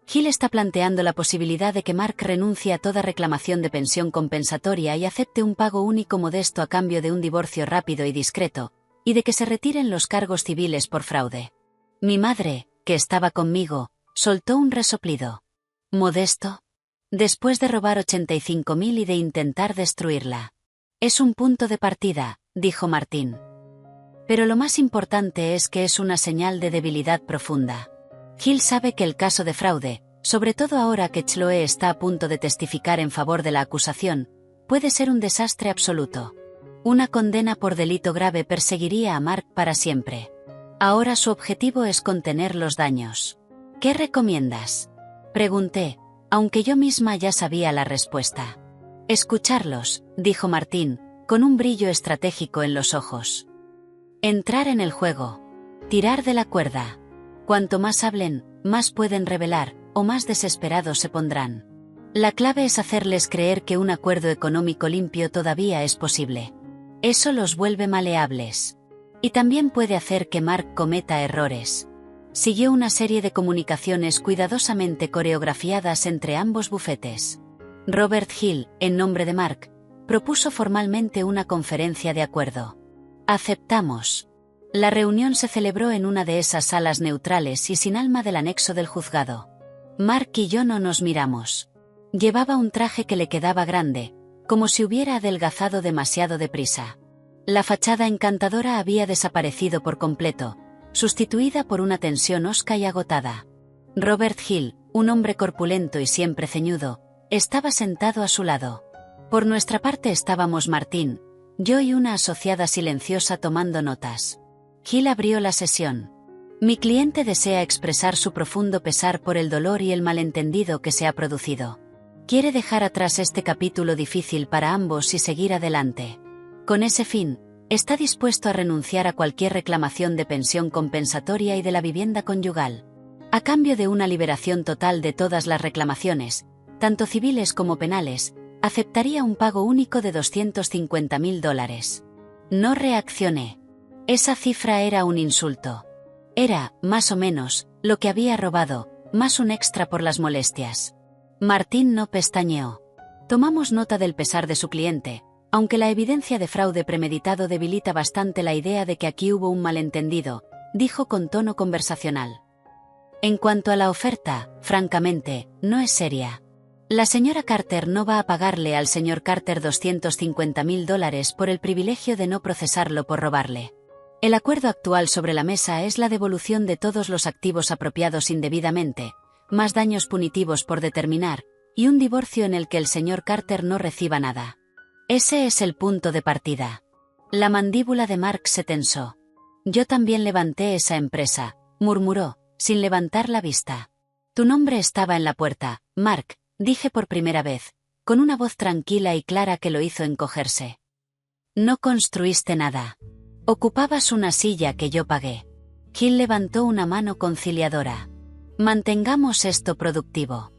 Gil está planteando la posibilidad de que Mark renuncie a toda reclamación de pensión compensatoria y acepte un pago único modesto a cambio de un divorcio rápido y discreto, y de que se retiren los cargos civiles por fraude. Mi madre, que estaba conmigo, soltó un resoplido. ¿Modesto? Después de robar 85.000 y de intentar destruirla. Es un punto de partida, dijo Martín. Pero lo más importante es que es una señal de debilidad profunda. Gil sabe que el caso de fraude, sobre todo ahora que Chloe está a punto de testificar en favor de la acusación, puede ser un desastre absoluto. Una condena por delito grave perseguiría a Mark para siempre. Ahora su objetivo es contener los daños. ¿Qué recomiendas? Pregunté, aunque yo misma ya sabía la respuesta. Escucharlos, dijo Martín, con un brillo estratégico en los ojos. Entrar en el juego. Tirar de la cuerda. Cuanto más hablen, más pueden revelar, o más desesperados se pondrán. La clave es hacerles creer que un acuerdo económico limpio todavía es posible. Eso los vuelve maleables. Y también puede hacer que Mark cometa errores. Siguió una serie de comunicaciones cuidadosamente coreografiadas entre ambos bufetes. Robert Hill, en nombre de Mark, propuso formalmente una conferencia de acuerdo. Aceptamos. La reunión se celebró en una de esas salas neutrales y sin alma del anexo del juzgado. Mark y yo no nos miramos. Llevaba un traje que le quedaba grande, como si hubiera adelgazado demasiado deprisa. La fachada encantadora había desaparecido por completo, sustituida por una tensión hosca y agotada. Robert Hill, un hombre corpulento y siempre ceñudo, estaba sentado a su lado. Por nuestra parte estábamos Martín, yo y una asociada silenciosa tomando notas. Hill abrió la sesión. Mi cliente desea expresar su profundo pesar por el dolor y el malentendido que se ha producido. Quiere dejar atrás este capítulo difícil para ambos y seguir adelante. Con ese fin, está dispuesto a renunciar a cualquier reclamación de pensión compensatoria y de la vivienda conyugal. A cambio de una liberación total de todas las reclamaciones, tanto civiles como penales, aceptaría un pago único de $250.000. No reaccioné. Esa cifra era un insulto. Era, más o menos, lo que había robado, más un extra por las molestias. Martín no pestañeó. Tomamos nota del pesar de su cliente, aunque la evidencia de fraude premeditado debilita bastante la idea de que aquí hubo un malentendido, dijo con tono conversacional. En cuanto a la oferta, francamente, no es seria. La señora Carter no va a pagarle al señor Carter $250.000 por el privilegio de no procesarlo por robarle. El acuerdo actual sobre la mesa es la devolución de todos los activos apropiados indebidamente, más daños punitivos por determinar, y un divorcio en el que el señor Carter no reciba nada. Ese es el punto de partida. La mandíbula de Mark se tensó. Yo también levanté esa empresa, murmuró, sin levantar la vista. Tu nombre estaba en la puerta, Mark, dije por primera vez, con una voz tranquila y clara que lo hizo encogerse. No construiste nada. Ocupabas una silla que yo pagué. Gil levantó una mano conciliadora. Mantengamos esto productivo.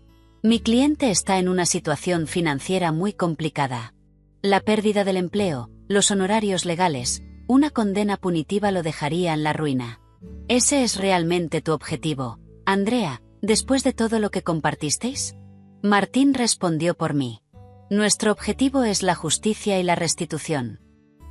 Mi cliente está en una situación financiera muy complicada. La pérdida del empleo, los honorarios legales, una condena punitiva lo dejaría en la ruina. ¿Ese es realmente tu objetivo, Andrea, después de todo lo que compartisteis? Martín respondió por mí. Nuestro objetivo es la justicia y la restitución.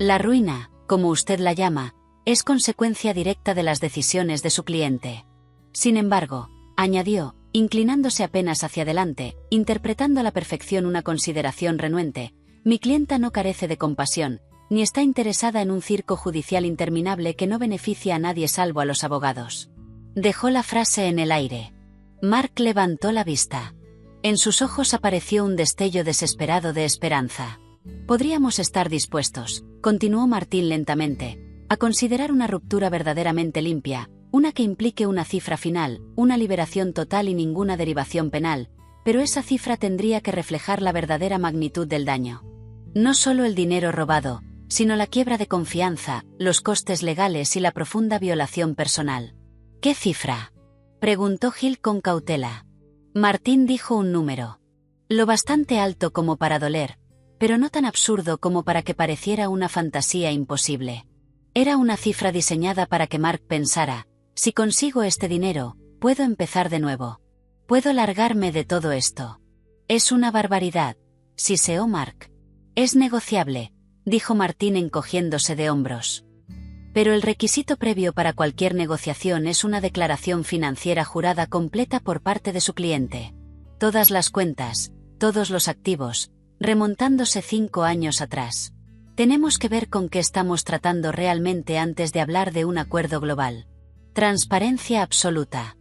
La ruina, como usted la llama, es consecuencia directa de las decisiones de su cliente. Sin embargo, añadió, inclinándose apenas hacia adelante, interpretando a la perfección una consideración renuente, mi clienta no carece de compasión, ni está interesada en un circo judicial interminable que no beneficia a nadie salvo a los abogados. Dejó la frase en el aire. Mark levantó la vista. En sus ojos apareció un destello desesperado de esperanza. Podríamos estar dispuestos, continuó Martín lentamente, a considerar una ruptura verdaderamente limpia, una que implique una cifra final, una liberación total y ninguna derivación penal, pero esa cifra tendría que reflejar la verdadera magnitud del daño. No solo el dinero robado, sino la quiebra de confianza, los costes legales y la profunda violación personal. ¿Qué cifra?, preguntó Gil con cautela. Martín dijo un número. Lo bastante alto como para doler, pero no tan absurdo como para que pareciera una fantasía imposible. Era una cifra diseñada para que Mark pensara, si consigo este dinero, puedo empezar de nuevo. Puedo largarme de todo esto. Es una barbaridad, siseó Mark. Es negociable, dijo Martín encogiéndose de hombros. Pero el requisito previo para cualquier negociación es una declaración financiera jurada completa por parte de su cliente. Todas las cuentas, todos los activos, remontándose 5 años atrás. Tenemos que ver con qué estamos tratando realmente antes de hablar de un acuerdo global. Transparencia absoluta.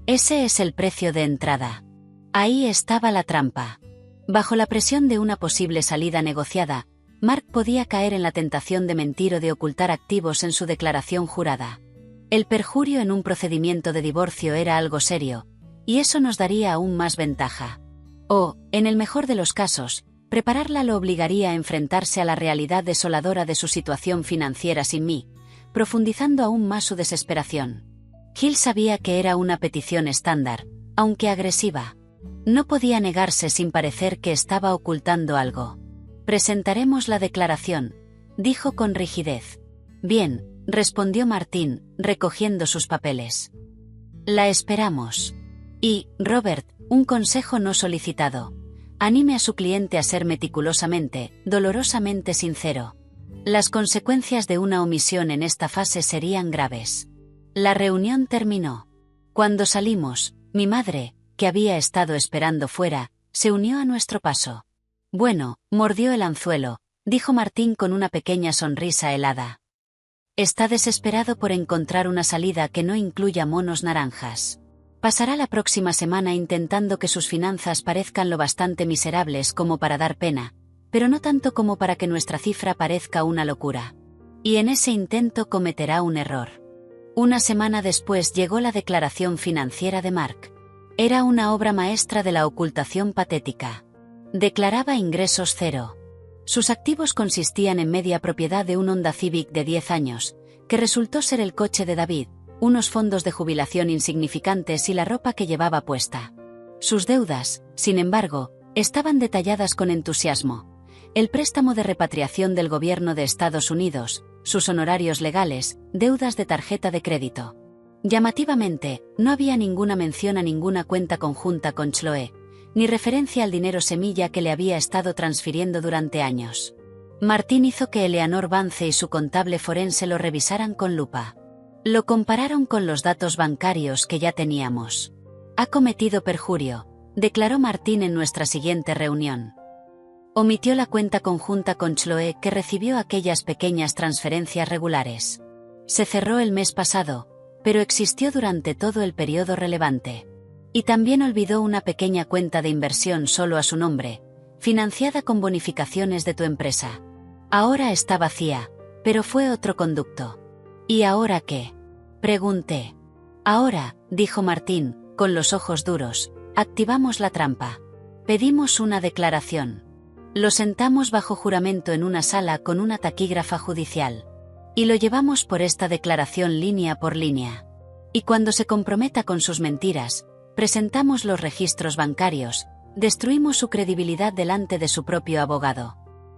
Ese es el precio de entrada. Ahí estaba la trampa. Bajo la presión de una posible salida negociada, Mark podía caer en la tentación de mentir o de ocultar activos en su declaración jurada. El perjurio en un procedimiento de divorcio era algo serio, y eso nos daría aún más ventaja. O, en el mejor de los casos, prepararla lo obligaría a enfrentarse a la realidad desoladora de su situación financiera sin mí, profundizando aún más su desesperación. Hill sabía que era una petición estándar, aunque agresiva. No podía negarse sin parecer que estaba ocultando algo. Presentaremos la declaración, dijo con rigidez. Bien, respondió Martín, recogiendo sus papeles. La esperamos. Y, Robert, un consejo no solicitado. Anime a su cliente a ser meticulosamente, dolorosamente sincero. Las consecuencias de una omisión en esta fase serían graves. La reunión terminó. Cuando salimos, mi madre, que había estado esperando fuera, se unió a nuestro paso. Bueno, mordió el anzuelo, dijo Martín con una pequeña sonrisa helada. Está desesperado por encontrar una salida que no incluya monos naranjas. Pasará la próxima semana intentando que sus finanzas parezcan lo bastante miserables como para dar pena, pero no tanto como para que nuestra cifra parezca una locura. Y en ese intento cometerá un error. Una semana después llegó la declaración financiera de Mark. Era una obra maestra de la ocultación patética. Declaraba ingresos cero. Sus activos consistían en media propiedad de un Honda Civic de 10 años, que resultó ser el coche de David, unos fondos de jubilación insignificantes y la ropa que llevaba puesta. Sus deudas, sin embargo, estaban detalladas con entusiasmo. El préstamo de repatriación del gobierno de Estados Unidos, sus honorarios legales, deudas de tarjeta de crédito. Llamativamente, no había ninguna mención a ninguna cuenta conjunta con Chloe, ni referencia al dinero semilla que le había estado transfiriendo durante años. Martín hizo que Eleanor Vance y su contable forense lo revisaran con lupa. Lo compararon con los datos bancarios que ya teníamos. Ha cometido perjurio, declaró Martín en nuestra siguiente reunión. Omitió la cuenta conjunta con Chloe que recibió aquellas pequeñas transferencias regulares. Se cerró el mes pasado, pero existió durante todo el periodo relevante. Y también olvidó una pequeña cuenta de inversión solo a su nombre, financiada con bonificaciones de tu empresa. Ahora está vacía, pero fue otro conducto. ¿Y ahora qué? Pregunté. Ahora, dijo Martín, con los ojos duros, activamos la trampa. Pedimos una declaración. Lo sentamos bajo juramento en una sala con una taquígrafa judicial. Y lo llevamos por esta declaración línea por línea. Y cuando se comprometa con sus mentiras, presentamos los registros bancarios, destruimos su credibilidad delante de su propio abogado.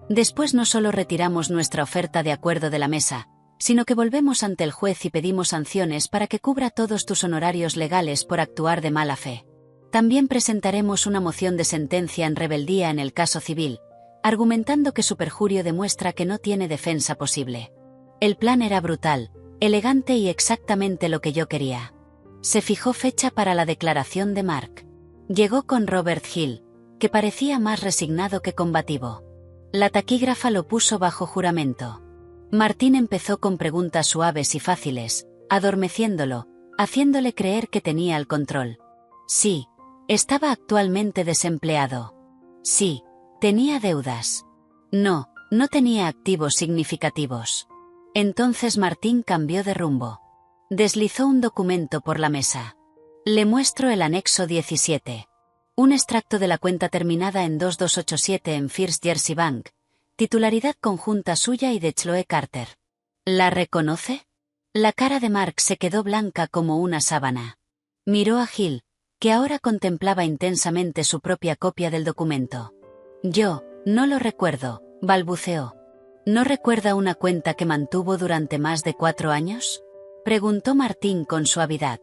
Después no solo retiramos nuestra oferta de acuerdo de la mesa, sino que volvemos ante el juez y pedimos sanciones para que cubra todos tus honorarios legales por actuar de mala fe. También presentaremos una moción de sentencia en rebeldía en el caso civil, argumentando que su perjurio demuestra que no tiene defensa posible. El plan era brutal, elegante y exactamente lo que yo quería. Se fijó fecha para la declaración de Mark. Llegó con Robert Hill, que parecía más resignado que combativo. La taquígrafa lo puso bajo juramento. Martín empezó con preguntas suaves y fáciles, adormeciéndolo, haciéndole creer que tenía el control. Sí, estaba actualmente desempleado. Sí, tenía deudas. No, no tenía activos significativos. Entonces Martín cambió de rumbo. Deslizó un documento por la mesa. Le muestro el anexo 17. Un extracto de la cuenta terminada en 2287 en First Jersey Bank, titularidad conjunta suya y de Chloe Carter. ¿La reconoce? La cara de Mark se quedó blanca como una sábana. Miró a Hill, que ahora contemplaba intensamente su propia copia del documento. Yo, no lo recuerdo, balbuceó. ¿No recuerda una cuenta que mantuvo durante más de 4 años? Preguntó Martín con suavidad.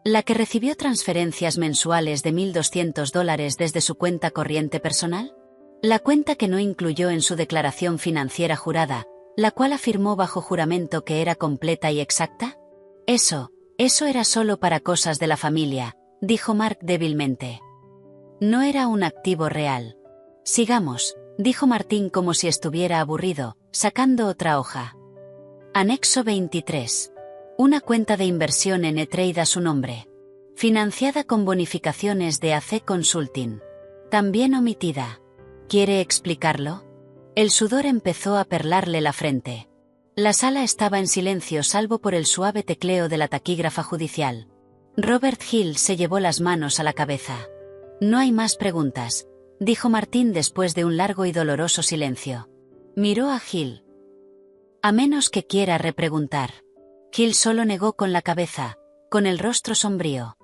¿La que recibió transferencias mensuales de $1.200 desde su cuenta corriente personal? La cuenta que no incluyó en su declaración financiera jurada, la cual afirmó bajo juramento que era completa y exacta? Eso era solo para cosas de la familia, dijo Mark débilmente. No era un activo real. Sigamos, dijo Martín como si estuviera aburrido, sacando otra hoja. Anexo 23. Una cuenta de inversión en E-Trade a su nombre. Financiada con bonificaciones de AC Consulting. También omitida. ¿Quiere explicarlo? El sudor empezó a perlarle la frente. La sala estaba en silencio salvo por el suave tecleo de la taquígrafa judicial. Robert Hill se llevó las manos a la cabeza. No hay más preguntas, dijo Martín después de un largo y doloroso silencio. Miró a Hill. A menos que quiera repreguntar. Hill solo negó con la cabeza, con el rostro sombrío.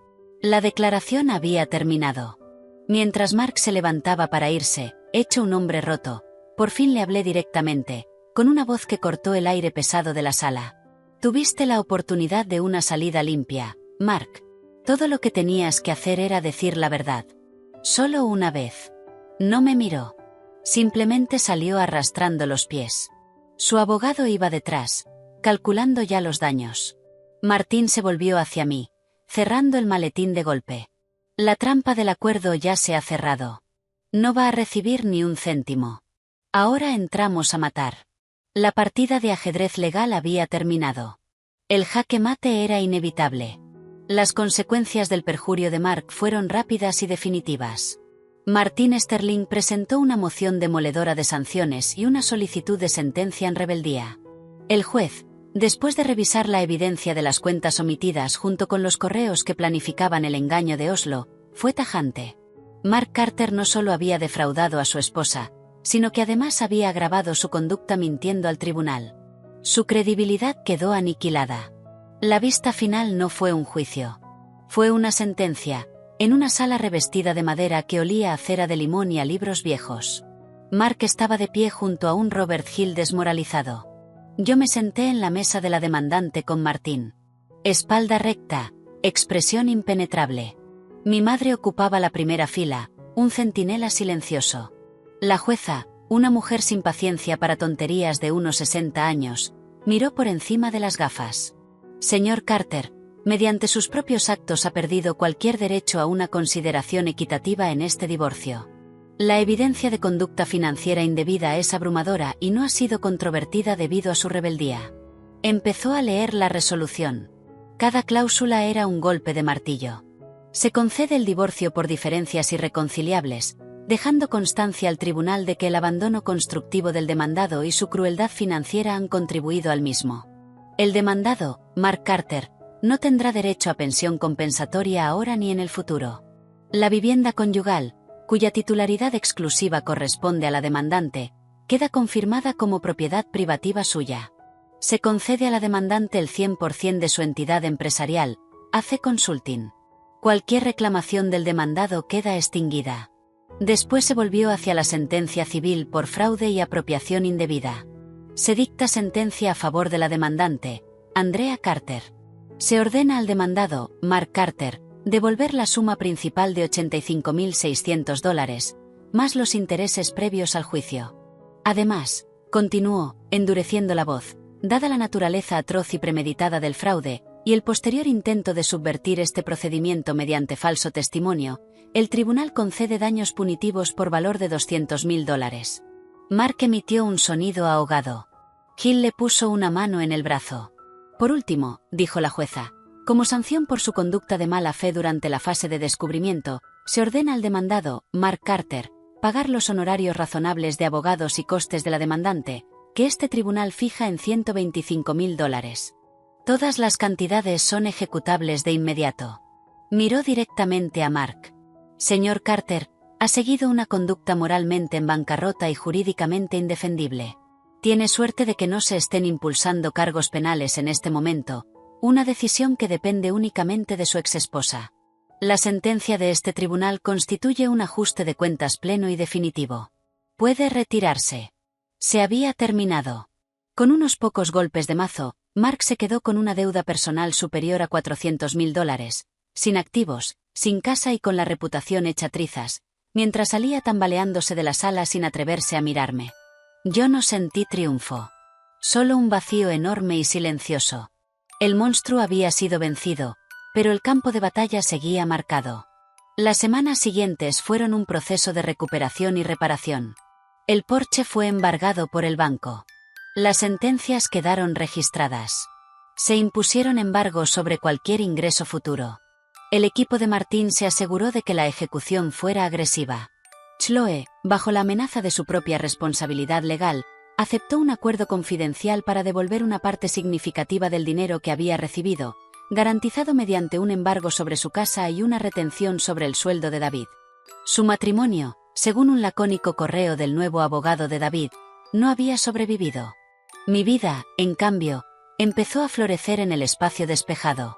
La declaración había terminado. Mientras Mark se levantaba para irse, hecho un hombre roto, por fin le hablé directamente, con una voz que cortó el aire pesado de la sala. Tuviste la oportunidad de una salida limpia, Mark. Todo lo que tenías que hacer era decir la verdad. Solo una vez. No me miró. Simplemente salió arrastrando los pies. Su abogado iba detrás, calculando ya los daños. Martín se volvió hacia mí, cerrando el maletín de golpe. La trampa del acuerdo ya se ha cerrado. No va a recibir ni un céntimo. Ahora entramos a matar. La partida de ajedrez legal había terminado. El jaque mate era inevitable. Las consecuencias del perjurio de Mark fueron rápidas y definitivas. Martín Sterling presentó una moción demoledora de sanciones y una solicitud de sentencia en rebeldía. El juez, después de revisar la evidencia de las cuentas omitidas junto con los correos que planificaban el engaño de Oslo, fue tajante. Mark Carter no solo había defraudado a su esposa, sino que además había agravado su conducta mintiendo al tribunal. Su credibilidad quedó aniquilada. La vista final no fue un juicio. Fue una sentencia, en una sala revestida de madera que olía a cera de limón y a libros viejos. Mark estaba de pie junto a un Robert Hill desmoralizado. Yo me senté en la mesa de la demandante con Martín. Espalda recta, expresión impenetrable. Mi madre ocupaba la primera fila, un centinela silencioso. La jueza, una mujer sin paciencia para tonterías de unos 60 años, miró por encima de las gafas. Señor Carter, mediante sus propios actos ha perdido cualquier derecho a una consideración equitativa en este divorcio. La evidencia de conducta financiera indebida es abrumadora y no ha sido controvertida debido a su rebeldía. Empezó a leer la resolución. Cada cláusula era un golpe de martillo. Se concede el divorcio por diferencias irreconciliables, dejando constancia al tribunal de que el abandono constructivo del demandado y su crueldad financiera han contribuido al mismo. El demandado, Mark Carter, no tendrá derecho a pensión compensatoria ahora ni en el futuro. La vivienda conyugal, cuya titularidad exclusiva corresponde a la demandante, queda confirmada como propiedad privativa suya. Se concede a la demandante el 100% de su entidad empresarial, AC Consulting. Cualquier reclamación del demandado queda extinguida. Después se volvió hacia la sentencia civil por fraude y apropiación indebida. Se dicta sentencia a favor de la demandante, Andrea Carter. Se ordena al demandado, Mark Carter, devolver la suma principal de $85.600, más los intereses previos al juicio. Además, continuó, endureciendo la voz, dada la naturaleza atroz y premeditada del fraude, y el posterior intento de subvertir este procedimiento mediante falso testimonio, el tribunal concede daños punitivos por valor de $200.000. Mark emitió un sonido ahogado. Hill le puso una mano en el brazo. Por último, dijo la jueza, como sanción por su conducta de mala fe durante la fase de descubrimiento, se ordena al demandado, Mark Carter, pagar los honorarios razonables de abogados y costes de la demandante, que este tribunal fija en $125.000. Todas las cantidades son ejecutables de inmediato. Miró directamente a Mark. Señor Carter, ha seguido una conducta moralmente en bancarrota y jurídicamente indefendible. Tiene suerte de que no se estén impulsando cargos penales en este momento, una decisión que depende únicamente de su exesposa. La sentencia de este tribunal constituye un ajuste de cuentas pleno y definitivo. Puede retirarse. Se había terminado. Con unos pocos golpes de mazo, Mark se quedó con una deuda personal superior a $400.000, sin activos, sin casa y con la reputación hecha trizas, mientras salía tambaleándose de la sala sin atreverse a mirarme. Yo no sentí triunfo. Solo un vacío enorme y silencioso. El monstruo había sido vencido, pero el campo de batalla seguía marcado. Las semanas siguientes fueron un proceso de recuperación y reparación. El Porsche fue embargado por el banco. Las sentencias quedaron registradas. Se impusieron embargos sobre cualquier ingreso futuro. El equipo de Martín se aseguró de que la ejecución fuera agresiva. Chloe, bajo la amenaza de su propia responsabilidad legal, aceptó un acuerdo confidencial para devolver una parte significativa del dinero que había recibido, garantizado mediante un embargo sobre su casa y una retención sobre el sueldo de David. Su matrimonio, según un lacónico correo del nuevo abogado de David, no había sobrevivido. Mi vida, en cambio, empezó a florecer en el espacio despejado.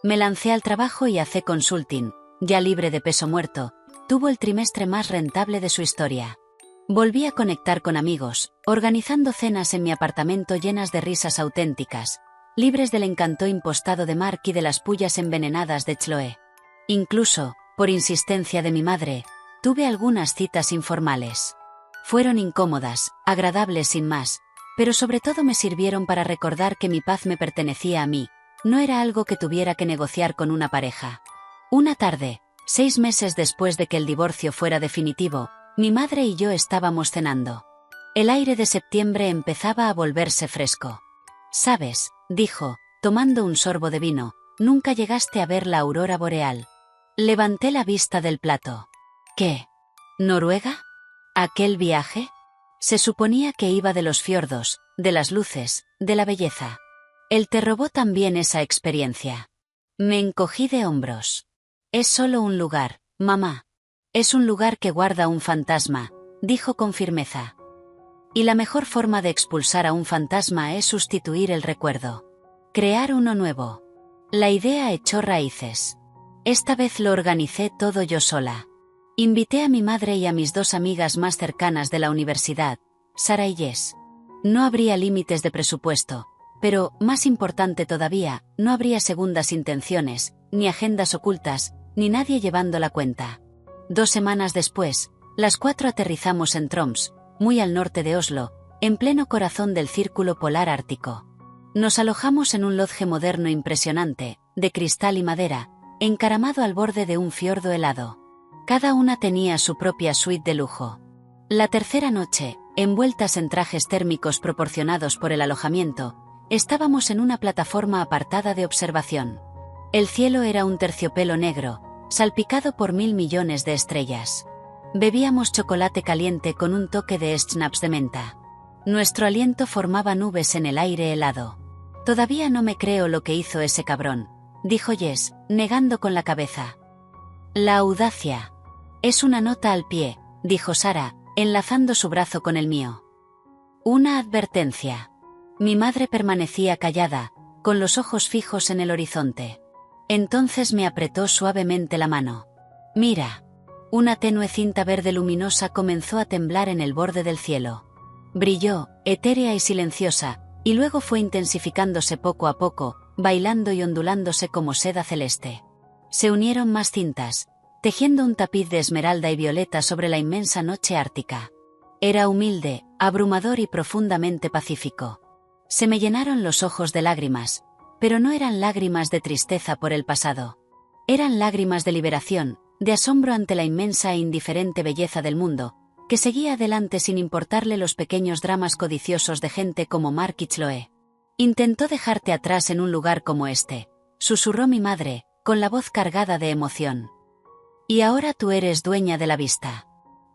Me lancé al trabajo y AC Consulting, ya libre de peso muerto, tuvo el trimestre más rentable de su historia. Volví a conectar con amigos, organizando cenas en mi apartamento llenas de risas auténticas, libres del encanto impostado de Mark y de las pullas envenenadas de Chloe. Incluso, por insistencia de mi madre, tuve algunas citas informales. Fueron incómodas, agradables sin más, pero sobre todo me sirvieron para recordar que mi paz me pertenecía a mí, no era algo que tuviera que negociar con una pareja. Una tarde, 6 meses después de que el divorcio fuera definitivo, mi madre y yo estábamos cenando. El aire de septiembre empezaba a volverse fresco. «¿Sabes?», dijo, tomando un sorbo de vino, «nunca llegaste a ver la aurora boreal». Levanté la vista del plato. «¿Qué? ¿Noruega? ¿Aquel viaje?» Se suponía que iba de los fiordos, de las luces, de la belleza. Él te robó también esa experiencia. Me encogí de hombros. «Es solo un lugar, mamá. Es un lugar que guarda un fantasma», dijo con firmeza. Y la mejor forma de expulsar a un fantasma es sustituir el recuerdo. Crear uno nuevo. La idea echó raíces. Esta vez lo organicé todo yo sola. Invité a mi madre y a mis 2 amigas más cercanas de la universidad, Sara y Jess. No habría límites de presupuesto, pero, más importante todavía, no habría segundas intenciones, ni agendas ocultas, ni nadie llevando la cuenta. 2 semanas después, las 4 aterrizamos en Troms, muy al norte de Oslo, en pleno corazón del Círculo Polar Ártico. Nos alojamos en un lodge moderno impresionante, de cristal y madera, encaramado al borde de un fiordo helado. Cada una tenía su propia suite de lujo. La tercera noche, envueltas en trajes térmicos proporcionados por el alojamiento, estábamos en una plataforma apartada de observación. El cielo era un terciopelo negro, salpicado por 1000 millones de estrellas. Bebíamos chocolate caliente con un toque de schnapps de menta. Nuestro aliento formaba nubes en el aire helado. «Todavía no me creo lo que hizo ese cabrón», dijo Jess, negando con la cabeza. «La audacia. Es una nota al pie», dijo Sara, enlazando su brazo con el mío. «Una advertencia». Mi madre permanecía callada, con los ojos fijos en el horizonte. Entonces me apretó suavemente la mano. «Mira». Una tenue cinta verde luminosa comenzó a temblar en el borde del cielo. Brilló, etérea y silenciosa, y luego fue intensificándose poco a poco, bailando y ondulándose como seda celeste. Se unieron más cintas, tejiendo un tapiz de esmeralda y violeta sobre la inmensa noche ártica. Era humilde, abrumador y profundamente pacífico. Se me llenaron los ojos de lágrimas, pero no eran lágrimas de tristeza por el pasado. Eran lágrimas de liberación, de asombro ante la inmensa e indiferente belleza del mundo, que seguía adelante sin importarle los pequeños dramas codiciosos de gente como Mark y Chloe. «Intentó dejarte atrás en un lugar como este», susurró mi madre, con la voz cargada de emoción. «Y ahora tú eres dueña de la vista».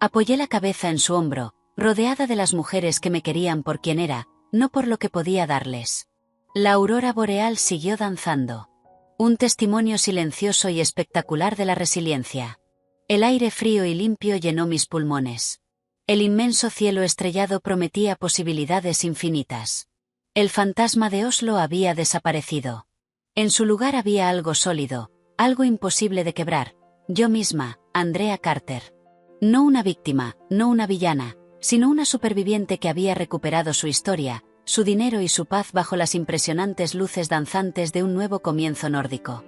Apoyé la cabeza en su hombro, rodeada de las mujeres que me querían por quien era, no por lo que podía darles. La aurora boreal siguió danzando. Un testimonio silencioso y espectacular de la resiliencia. El aire frío y limpio llenó mis pulmones. El inmenso cielo estrellado prometía posibilidades infinitas. El fantasma de Oslo había desaparecido. En su lugar había algo sólido, algo imposible de quebrar, yo misma, Andrea Carter. No una víctima, no una villana, sino una superviviente que había recuperado su historia, su dinero y su paz bajo las impresionantes luces danzantes de un nuevo comienzo nórdico.